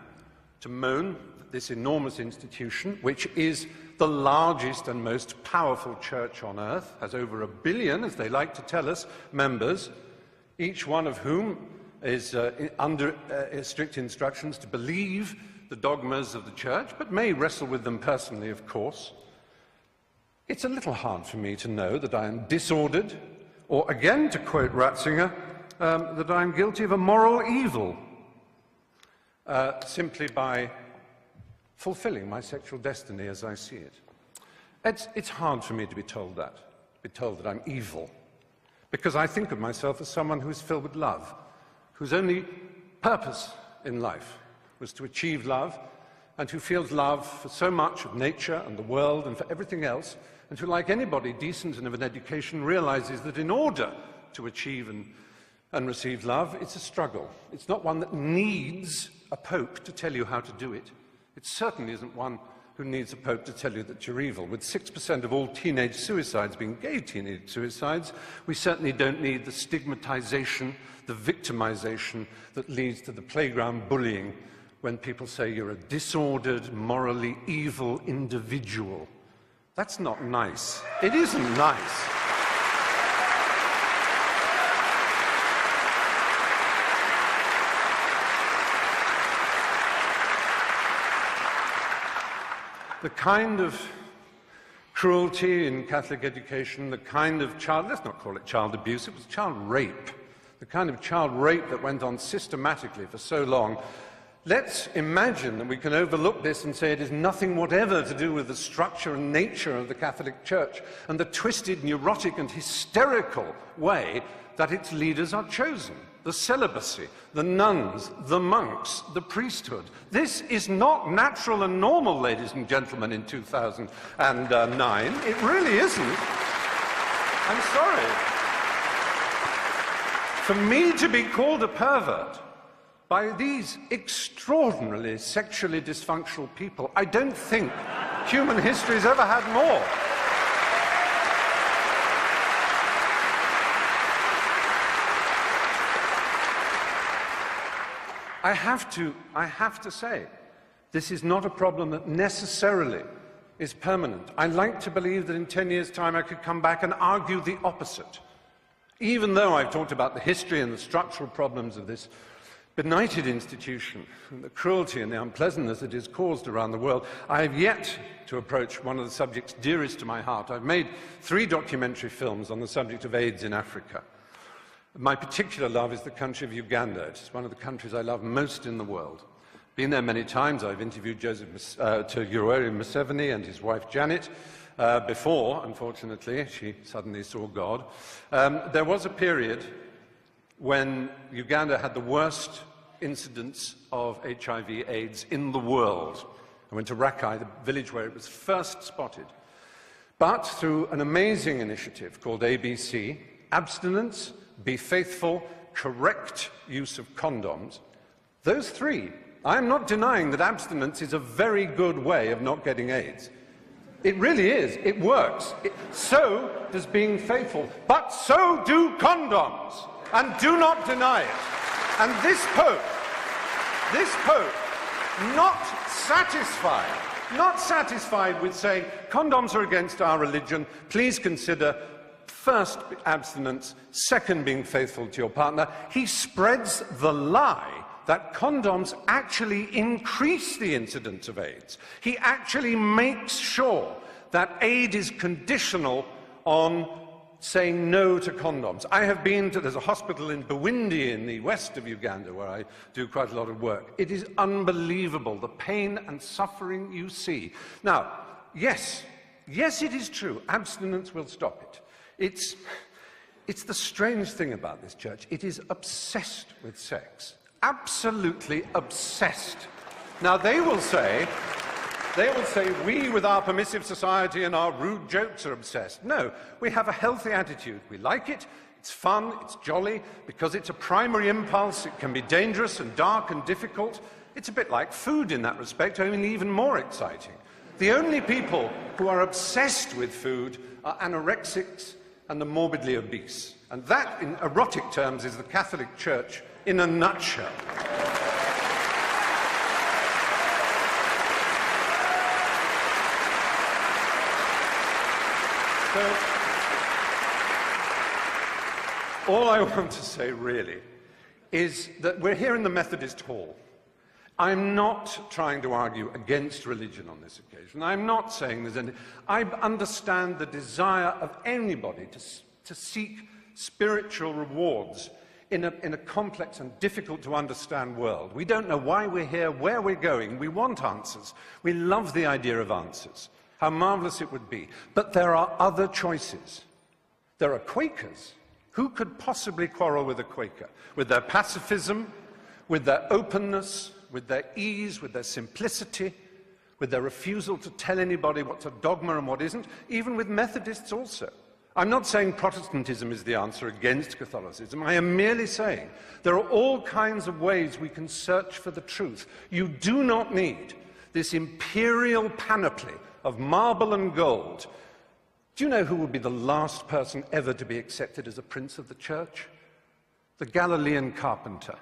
to moan that this enormous institution, which is the largest and most powerful church on earth, has over 1 billion, as they like to tell us, members, each one of whom is under strict instructions to believe the dogmas of the church, but may wrestle with them personally, of course. It's a little hard for me to know that I am disordered, or again, to quote Ratzinger, that I am guilty of a moral evil, simply by fulfilling my sexual destiny as I see it. It's hard for me to be told that I'm evil, because I think of myself as someone who's filled with love, whose only purpose in life was to achieve love, and who feels love for so much of nature and the world and for everything else, and who, like anybody decent and of an education, realizes that in order to achieve and receive love, it's a struggle. It's not one that needs a pope to tell you how to do it. It certainly isn't one who needs a pope to tell you that you're evil. With 6% of all teenage suicides being gay teenage suicides, we certainly don't need the stigmatization, the victimization that leads to the playground bullying when people say you're a disordered, morally evil individual. That's not nice. It isn't nice. The kind of cruelty in Catholic education, the kind of let's not call it child abuse, it was child rape. The kind of child rape that went on systematically for so long. Let's imagine that we can overlook this and say it is nothing whatever to do with the structure and nature of the Catholic Church and the twisted, neurotic and hysterical way that its leaders are chosen. The celibacy, the nuns, the monks, the priesthood. This is not natural and normal, ladies and gentlemen, in 2009. It really isn't. I'm sorry. For me to be called a pervert by these extraordinarily sexually dysfunctional people, I don't think human history has ever had more. I have to say, this is not a problem that necessarily is permanent. I like to believe that in 10 years' time I could come back and argue the opposite. Even though I've talked about the history and the structural problems of this benighted institution, and the cruelty and the unpleasantness it has caused around the world, I have yet to approach one of the subjects dearest to my heart. I've made 3 documentary films on the subject of AIDS in Africa. My particular love is the country of Uganda. It's one of the countries I love most in the world. Been there many times. I've interviewed Yoweri Museveni and his wife Janet before, unfortunately, she suddenly saw God. There was a period when Uganda had the worst incidence of HIV/AIDS in the world. I went to Rakai, the village where it was first spotted. But through an amazing initiative called ABC, abstinence, be faithful, correct use of condoms, those 3, I'm not denying that abstinence is a very good way of not getting AIDS. It really is. It works. So does being faithful. But so do condoms. And do not deny it. And this Pope, not satisfied with saying condoms are against our religion, please consider first, abstinence, second, being faithful to your partner. He spreads the lie that condoms actually increase the incidence of AIDS. He actually makes sure that aid is conditional on saying no to condoms. I have been to, there's a hospital in Bwindi in the west of Uganda where I do quite a lot of work. It is unbelievable, the pain and suffering you see. Now, yes, it is true, abstinence will stop it. It's the strange thing about this church. It is obsessed with sex. Absolutely obsessed. Now, they will say They will say, we with our permissive society and our rude jokes are obsessed. No, we have a healthy attitude. We like it, it's fun, it's jolly. Because it's a primary impulse, it can be dangerous and dark and difficult. It's a bit like food in that respect, only even more exciting. The only people who are obsessed with food are anorexics and the morbidly obese. And that, in erotic terms, is the Catholic Church in a nutshell. So, all I want to say, really, is that we're here in the Methodist Hall. I'm not trying to argue against religion on this occasion. I'm not saying there's any... I understand the desire of anybody to seek spiritual rewards in a complex and difficult-to-understand world. We don't know why we're here, where we're going. We want answers. We love the idea of answers. How marvelous it would be. But there are other choices. There are Quakers. Who could possibly quarrel with a Quaker? With their pacifism, with their openness, with their ease, with their simplicity, with their refusal to tell anybody what's a dogma and what isn't, even with Methodists also. I'm not saying Protestantism is the answer against Catholicism. I am merely saying there are all kinds of ways we can search for the truth. You do not need this imperial panoply of marble and gold. Do you know who would be the last person ever to be accepted as a prince of the church? The Galilean carpenter,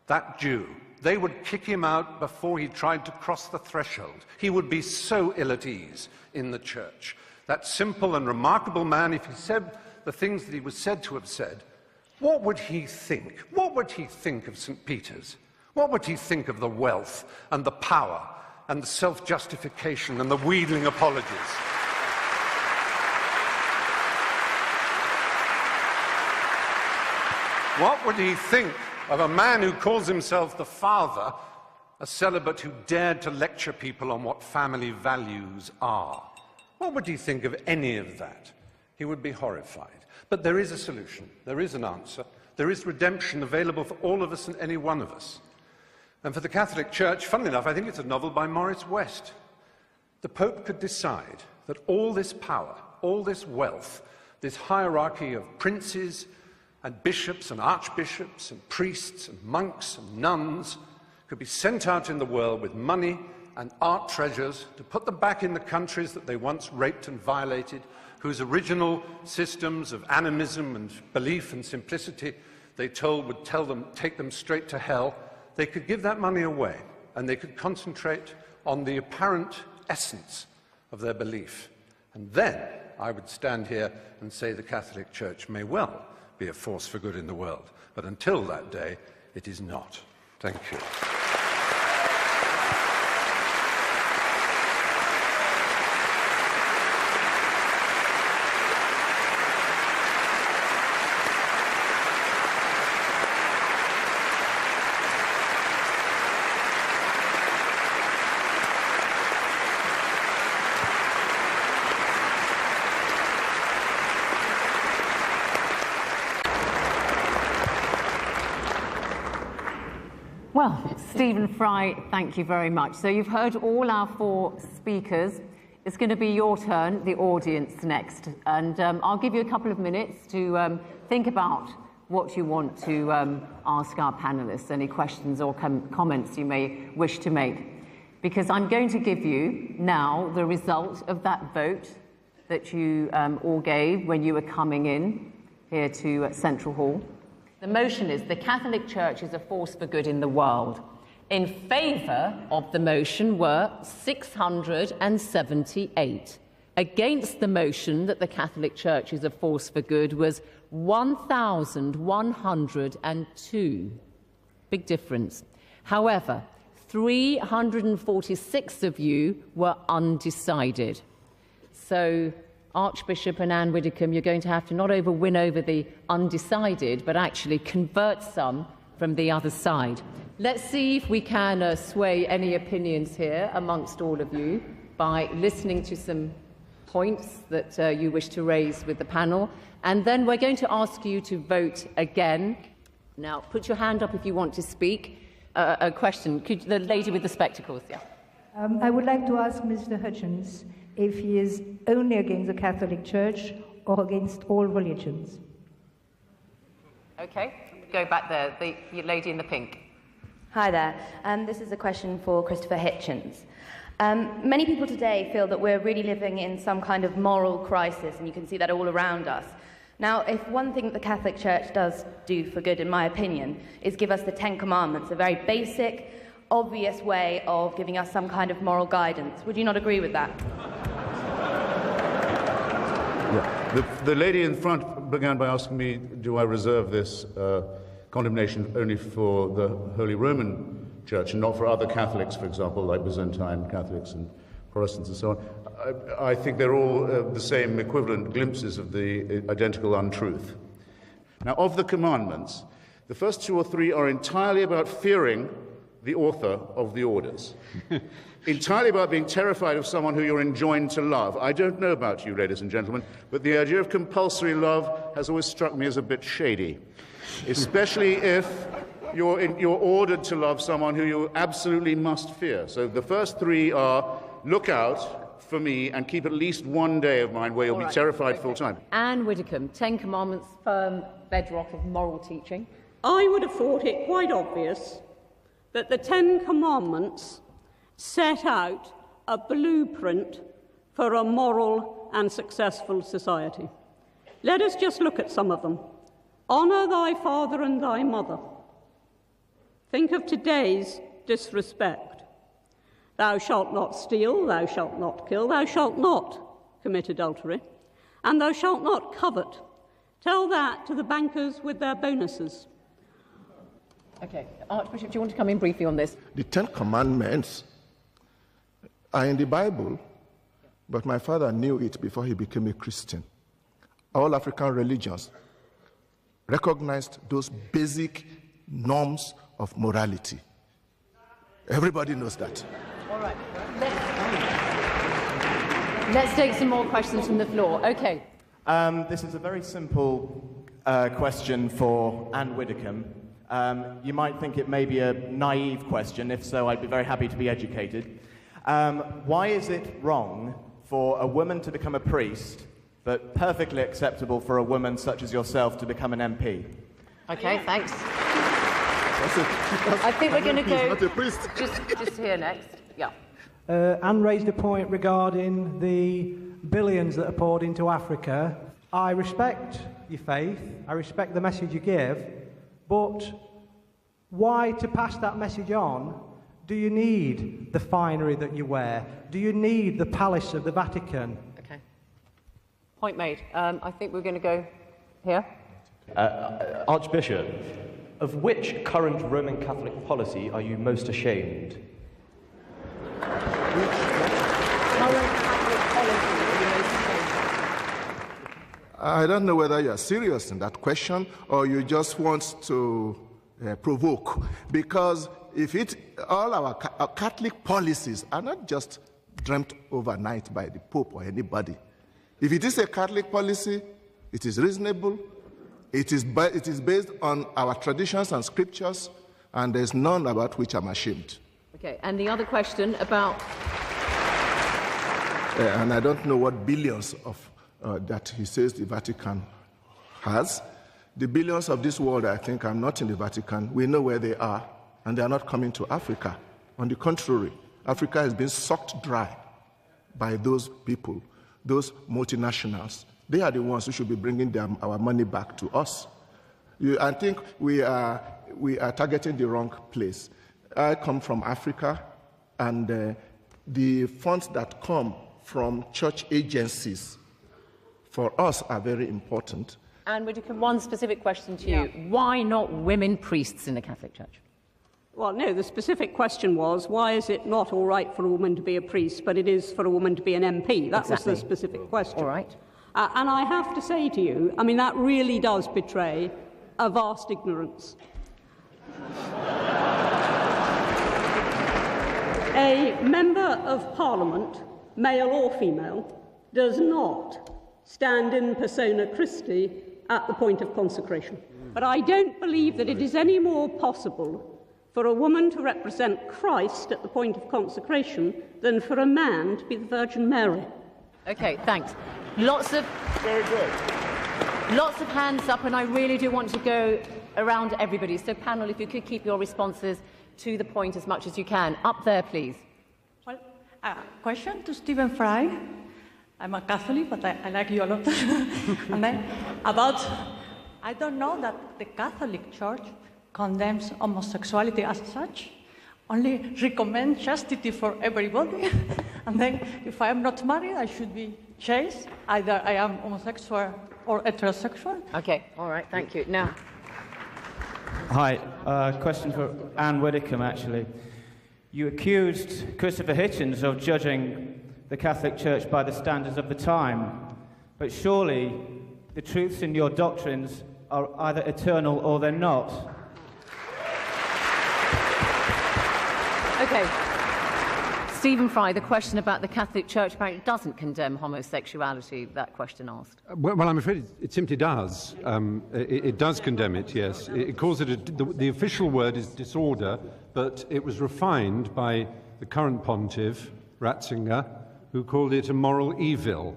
that Jew. They would kick him out before he tried to cross the threshold. He would be so ill at ease in the church. That simple and remarkable man, if he said the things that he was said to have said, what would he think? What would he think of St. Peter's? What would he think of the wealth and the power and the self-justification and the wheedling apologies? What would he think of a man who calls himself the Father, a celibate who dared to lecture people on what family values are? What would he think of any of that? He would be horrified. But there is a solution. There is an answer. There is redemption available for all of us and any one of us. And for the Catholic Church, funnily enough, I think it's a novel by Morris West. The Pope could decide that all this power, all this wealth, this hierarchy of princes and bishops and archbishops and priests and monks and nuns could be sent out in the world with money and art treasures to put them back in the countries that they once raped and violated, whose original systems of animism and belief and simplicity they told would take them straight to hell. They could give that money away, and they could concentrate on the apparent essence of their belief. And then I would stand here and say the Catholic Church may well be a force for good in the world. But until that day, it is not. Thank you. Well, Stephen Fry, thank you very much. So you've heard all our four speakers. It's going to be your turn, the audience, next. And I'll give you a couple of minutes to think about what you want to ask our panelists, any questions or comments you may wish to make. Because I'm going to give you now the result of that vote that you all gave when you were coming in here to Central Hall. The motion is the Catholic Church is a force for good in the world. In favour of the motion were 678. Against the motion that the Catholic Church is a force for good was 1,102. Big difference. However, 346 of you were undecided. So, Archbishop and Anne Widdicombe, you're going to have to not win over the undecided, but actually convert some from the other side. Let's see if we can sway any opinions here amongst all of you by listening to some points that you wish to raise with the panel. And then we're going to ask you to vote again. Now, put your hand up if you want to speak. A question. The lady with the spectacles, yeah. I would like to ask Mr. Hutchins if he is only against the Catholic Church or against all religions. Okay, go back there, the lady in the pink. Hi there. This is a question for Christopher Hitchens. Many people today feel that we're really living in some kind of moral crisis, and you can see that all around us. Now, if one thing that the Catholic Church does do for good, in my opinion, is give us the Ten Commandments, a very basic, obvious way of giving us some kind of moral guidance. Would you not agree with that? Yeah. The lady in front began by asking me, do I reserve this condemnation only for the Holy Roman Church and not for other Catholics, for example, like Byzantine Catholics and Protestants and so on? I think they're all the same equivalent glimpses of the identical untruth. Now, of the commandments, the first 2 or 3 are entirely about fearing the author of the orders. Entirely about being terrified of someone who you're enjoined to love. I don't know about you, ladies and gentlemen, but the idea of compulsory love has always struck me as a bit shady, especially if you're ordered to love someone who you absolutely must fear. So the first 3 are look out for me and keep at least one day of mine where you'll be terrified full time. Anne Widdecombe, Ten Commandments, firm bedrock of moral teaching. I would have thought it quite obvious that the Ten Commandments set out a blueprint for a moral and successful society. Let us just look at some of them. Honour thy father and thy mother. Think of today's disrespect. Thou shalt not steal, thou shalt not kill, thou shalt not commit adultery, and thou shalt not covet. Tell that to the bankers with their bonuses. Okay, Archbishop, do you want to come in briefly on this? The Ten Commandments are in the Bible, but my father knew it before he became a Christian. All African religions recognized those basic norms of morality. Everybody knows that. All right. Let's take some more questions from the floor. Okay. This is a very simple question for Anne Widdecombe. You might think it may be a naive question. If so, I'd be very happy to be educated. Why is it wrong for a woman to become a priest, but perfectly acceptable for a woman such as yourself to become an MP? Okay, thanks. I think we're going to go just here next. Yeah. Anne raised a point regarding the billions that are poured into Africa. I respect your faith. I respect the message you give. But why, to pass that message on, do you need the finery that you wear? Do you need the palace of the Vatican? Okay. Point made. I think we're going to go here. Archbishop, of which current Roman Catholic policy are you most ashamed? Current Catholic policy are you most ashamed? I don't know whether you are serious in that question or you just want to provoke, because all our Catholic policies are not just dreamt overnight by the Pope or anybody. If it is a Catholic policy, it is reasonable, it is based on our traditions and scriptures, and there's none about which I'm ashamed. Okay, and the other question about... and I don't know what billions of that he says the Vatican has. The billions of this world, I think, are not in the Vatican. We know where they are, and they are not coming to Africa. On the contrary, Africa has been sucked dry by those people, those multinationals. They are the ones who should be bringing our money back to us. I think we are targeting the wrong place. I come from Africa, and the funds that come from church agencies for us are very important. And Widdecombe, one specific question to you. Why not women priests in the Catholic Church? Well, no, the specific question was, why is it not all right for a woman to be a priest, but it is for a woman to be an MP? That was the specific question. All right. And I have to say to you, I mean, that really does betray a vast ignorance. A member of Parliament, male or female, does not stand in persona Christi at the point of consecration. But I don't believe that it is any more possible for a woman to represent Christ at the point of consecration than for a man to be the Virgin Mary. Okay, thanks. Lots of hands up, and I really do want to go around everybody. So, panel, if you could keep your responses to the point as much as you can. Up there, please. Well, question to Stephen Fry. I'm a Catholic, but I like you a lot. And then I don't know that the Catholic Church condemns homosexuality as such, only recommends chastity for everybody. And then, if I am not married, I should be chaste. Either I am homosexual or heterosexual. Okay, all right, thank you. Now. Hi, question for Anne Widdecombe, actually. You accused Christopher Hitchens of judging the Catholic Church by the standards of the time, but surely the truths in your doctrines are either eternal or they're not. Okay. Stephen Fry, the question about the Catholic Church apparently doesn't condemn homosexuality, that question asked. Well, I'm afraid it simply does. It does condemn it, yes. It calls it the official word is disorder, but it was refined by the current pontiff, Ratzinger, who called it a moral evil.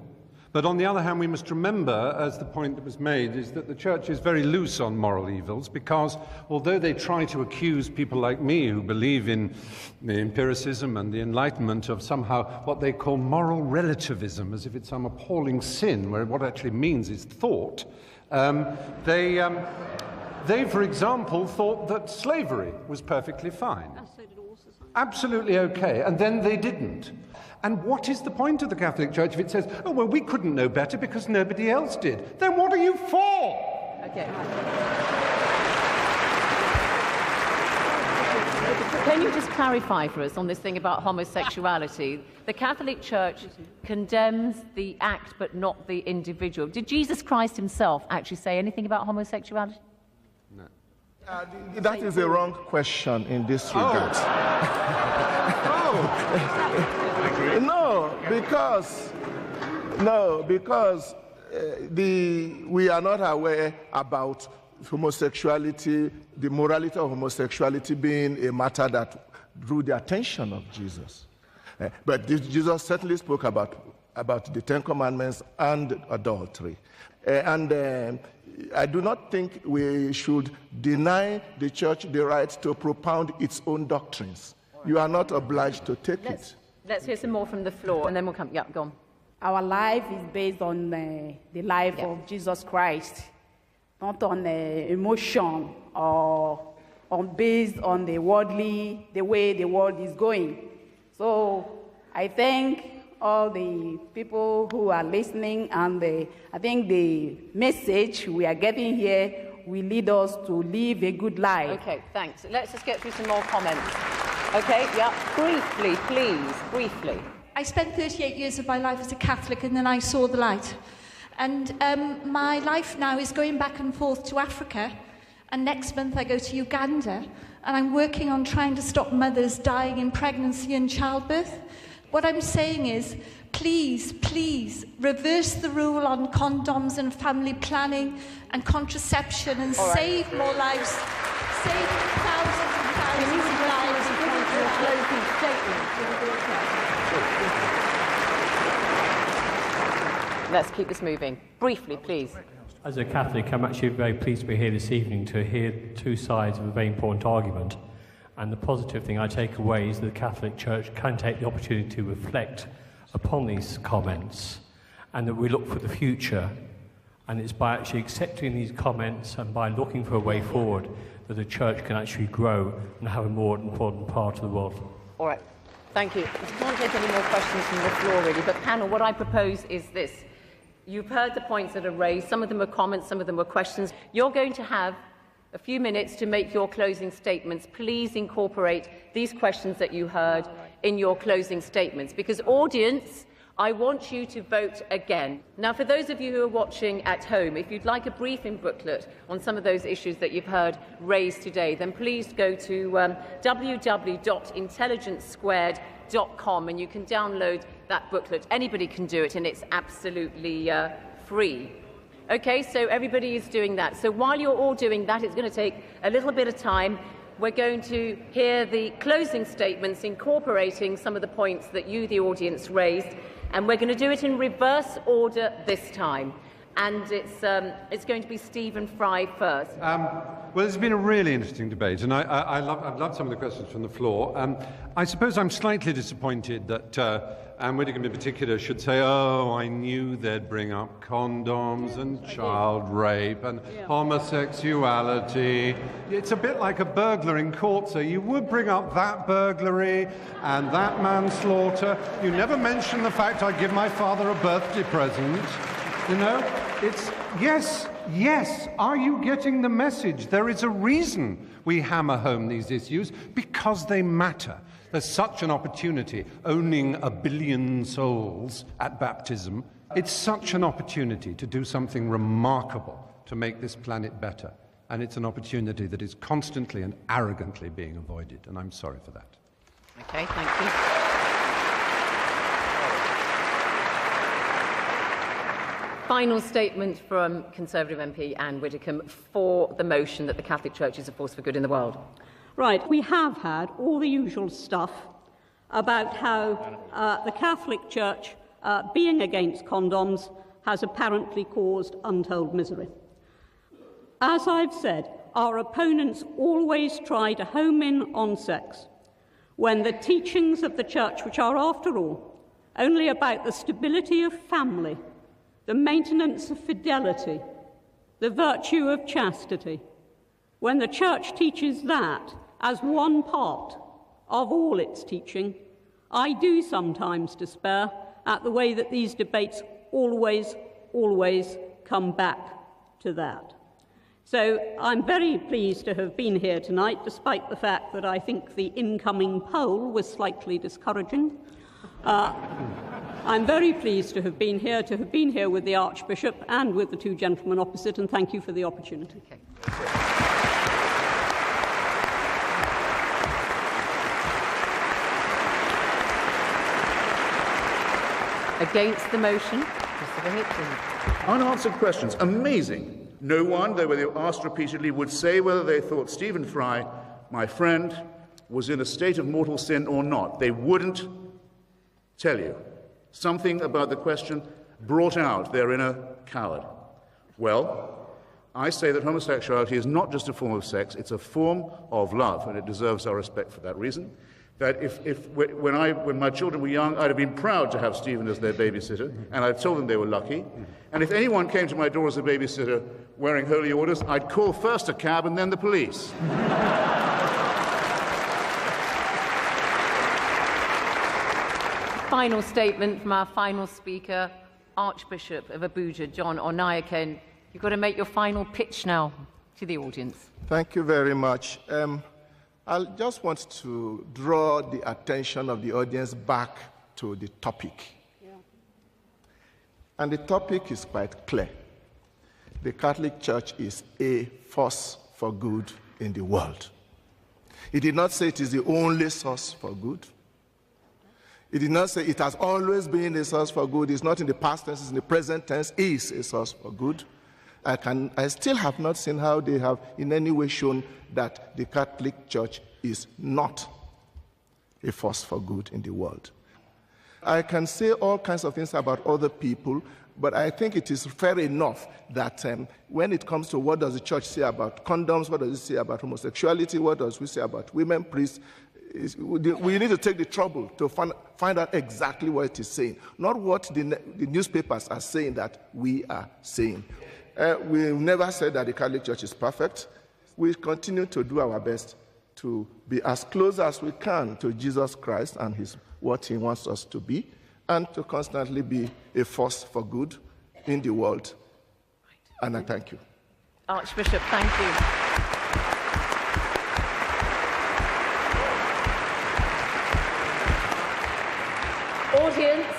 But on the other hand, we must remember, as the point that was made, is that the Church is very loose on moral evils, because although they try to accuse people like me who believe in the empiricism and the Enlightenment of somehow what they call moral relativism, as if it's some appalling sin, where what it actually means is thought, they, for example, thought that slavery was perfectly fine. Absolutely okay, and then they didn't. And what is the point of the Catholic Church if it says, oh, well, we couldn't know better because nobody else did? Then what are you for? Okay. Can you just clarify for us on this thing about homosexuality? The Catholic Church condemns the act but not the individual. Did Jesus Christ himself actually say anything about homosexuality? No. That is a wrong question in this regard. Because we are not aware about homosexuality, the morality of homosexuality being a matter that drew the attention of Jesus. But Jesus certainly spoke about the Ten Commandments and adultery. I do not think we should deny the Church the right to propound its own doctrines. You are not obliged to take it. Let's hear some more from the floor, and then we'll come. Yeah, go on. Our life is based on the life of Jesus Christ, not on emotion or based on the way the world is going. So I thank all the people who are listening, and I think the message we are getting here will lead us to live a good life. Okay, thanks. Let's just get through some more comments. Okay, yeah, briefly, please, briefly. I spent 38 years of my life as a Catholic, and then I saw the light. And my life now is going back and forth to Africa, and next month I go to Uganda, and I'm working on trying to stop mothers dying in pregnancy and childbirth. What I'm saying is, please, please, reverse the rule on condoms and family planning and contraception and save more lives. Save thousands and thousands of lives. Let's keep this moving. Briefly, please. As a Catholic, I'm actually very pleased to be here this evening to hear two sides of a very important argument. And the positive thing I take away is that the Catholic Church can take the opportunity to reflect upon these comments, and that we look for the future. And it's by actually accepting these comments and by looking for a way forward that the Church can actually grow and have a more important part of the world. All right. Thank you. I can't take any more questions from the floor, really. But, panel, what I propose is this. You've heard the points that are raised. Some of them are comments, some of them are questions. You're going to have a few minutes to make your closing statements. Please incorporate these questions that you heard in your closing statements, because, audience, I want you to vote again. Now, for those of you who are watching at home, if you'd like a briefing booklet on some of those issues that you've heard raised today, then please go to www.intelligencesquared.com and you can download that booklet. Anybody can do it, and it's absolutely free. Okay, so everybody is doing that. So while you're all doing that, it's going to take a little bit of time. we're going to hear the closing statements incorporating some of the points that you, the audience, raised, and we're going to do it in reverse order this time. And it's going to be Stephen Fry first. Well, it's been a really interesting debate, and I've loved some of the questions from the floor. I suppose I'm slightly disappointed that Anne Widdecombe in particular should say, oh, I knew they'd bring up condoms and child rape and homosexuality. It's a bit like a burglar in court, so you would bring up that burglary and that manslaughter. You never mention the fact I give my father a birthday present. You know, it's, yes, are you getting the message? There is a reason we hammer home these issues, because they matter. There's such an opportunity, owning 1 billion souls at baptism. It's such an opportunity to do something remarkable to make this planet better. And it's an opportunity that is constantly and arrogantly being avoided, and I'm sorry for that. Okay, thank you. Final statement from Conservative MP Anne Widdecombe for the motion that the Catholic Church is a force for good in the world. Right, we have had all the usual stuff about how the Catholic Church, being against condoms, has apparently caused untold misery. As I've said, our opponents always try to home in on sex, when the teachings of the Church, which are, after all, only about the stability of family, the maintenance of fidelity, the virtue of chastity, when the Church teaches that as one part of all its teaching, I do sometimes despair at the way that these debates always come back to that. So I'm very pleased to have been here tonight, despite the fact that I think the incoming poll was slightly discouraging. I'm very pleased to have been here with the Archbishop and with the two gentlemen opposite, and thank you for the opportunity. Okay. Against the motion, Christopher Hitchens. Unanswered questions. Amazing. No one, though they were asked repeatedly, would say whether they thought Stephen Fry, my friend, was in a state of mortal sin or not. They wouldn't tell you. Something about the question brought out their inner coward. Well, I say that homosexuality is not just a form of sex, it's a form of love, and it deserves our respect for that reason. That when my children were young, I'd have been proud to have Stephen as their babysitter, and I've told them they were lucky. And if anyone came to my door as a babysitter wearing holy orders, I'd call first a cab and then the police. Final statement from our final speaker, Archbishop of Abuja, John Onayaken. You've got to make your final pitch now to the audience. Thank you very much. I just want to draw the attention of the audience back to the topic. Yeah. And the topic is quite clear. The Catholic Church is a force for good in the world. It did not say it is the only source for good. It did not say it has always been a source for good. It's not in the past tense, it's in the present tense, is a source for good. I still have not seen how they have in any way shown that the Catholic Church is not a force for good in the world. I can say all kinds of things about other people, but I think it is fair enough that when it comes to what does the Church say about condoms, what does it say about homosexuality, what does we say about women priests, we need to take the trouble to find out exactly what it is saying, not what the newspapers are saying that we are saying. We never said that the Catholic Church is perfect. We continue to do our best to be as close as we can to Jesus Christ and what he wants us to be, and to constantly be a force for good in the world. And I thank you. Archbishop, thank you. Audience,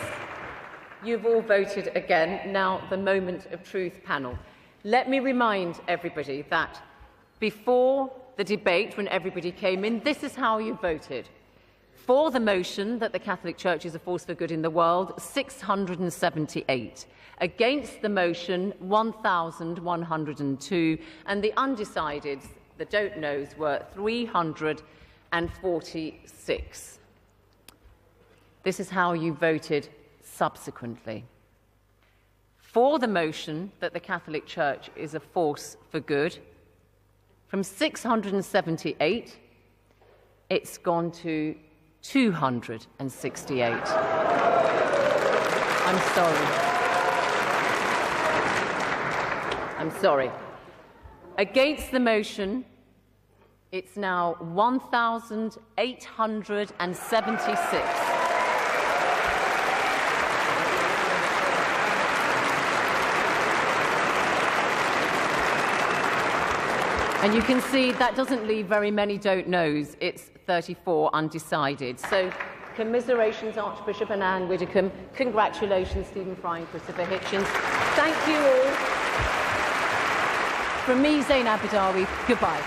you've all voted again. Now, the Moment of Truth panel. Let me remind everybody that before the debate, when everybody came in, this is how you voted. For the motion that the Catholic Church is a force for good in the world, 678. Against the motion, 1,102. And the undecideds, The don't knows were 346. This is how you voted subsequently. For the motion that the Catholic Church is a force for good, from 678, it's gone to 268. I'm sorry. I'm sorry. Against the motion, it's now 1,876. And you can see that doesn't leave very many don't knows. It's 34 undecided. So commiserations, Archbishop and Anne Widdecombe. Congratulations, Stephen Fry and Christopher Hitchens. Thank you all. From me, Zainab Badawi, goodbye.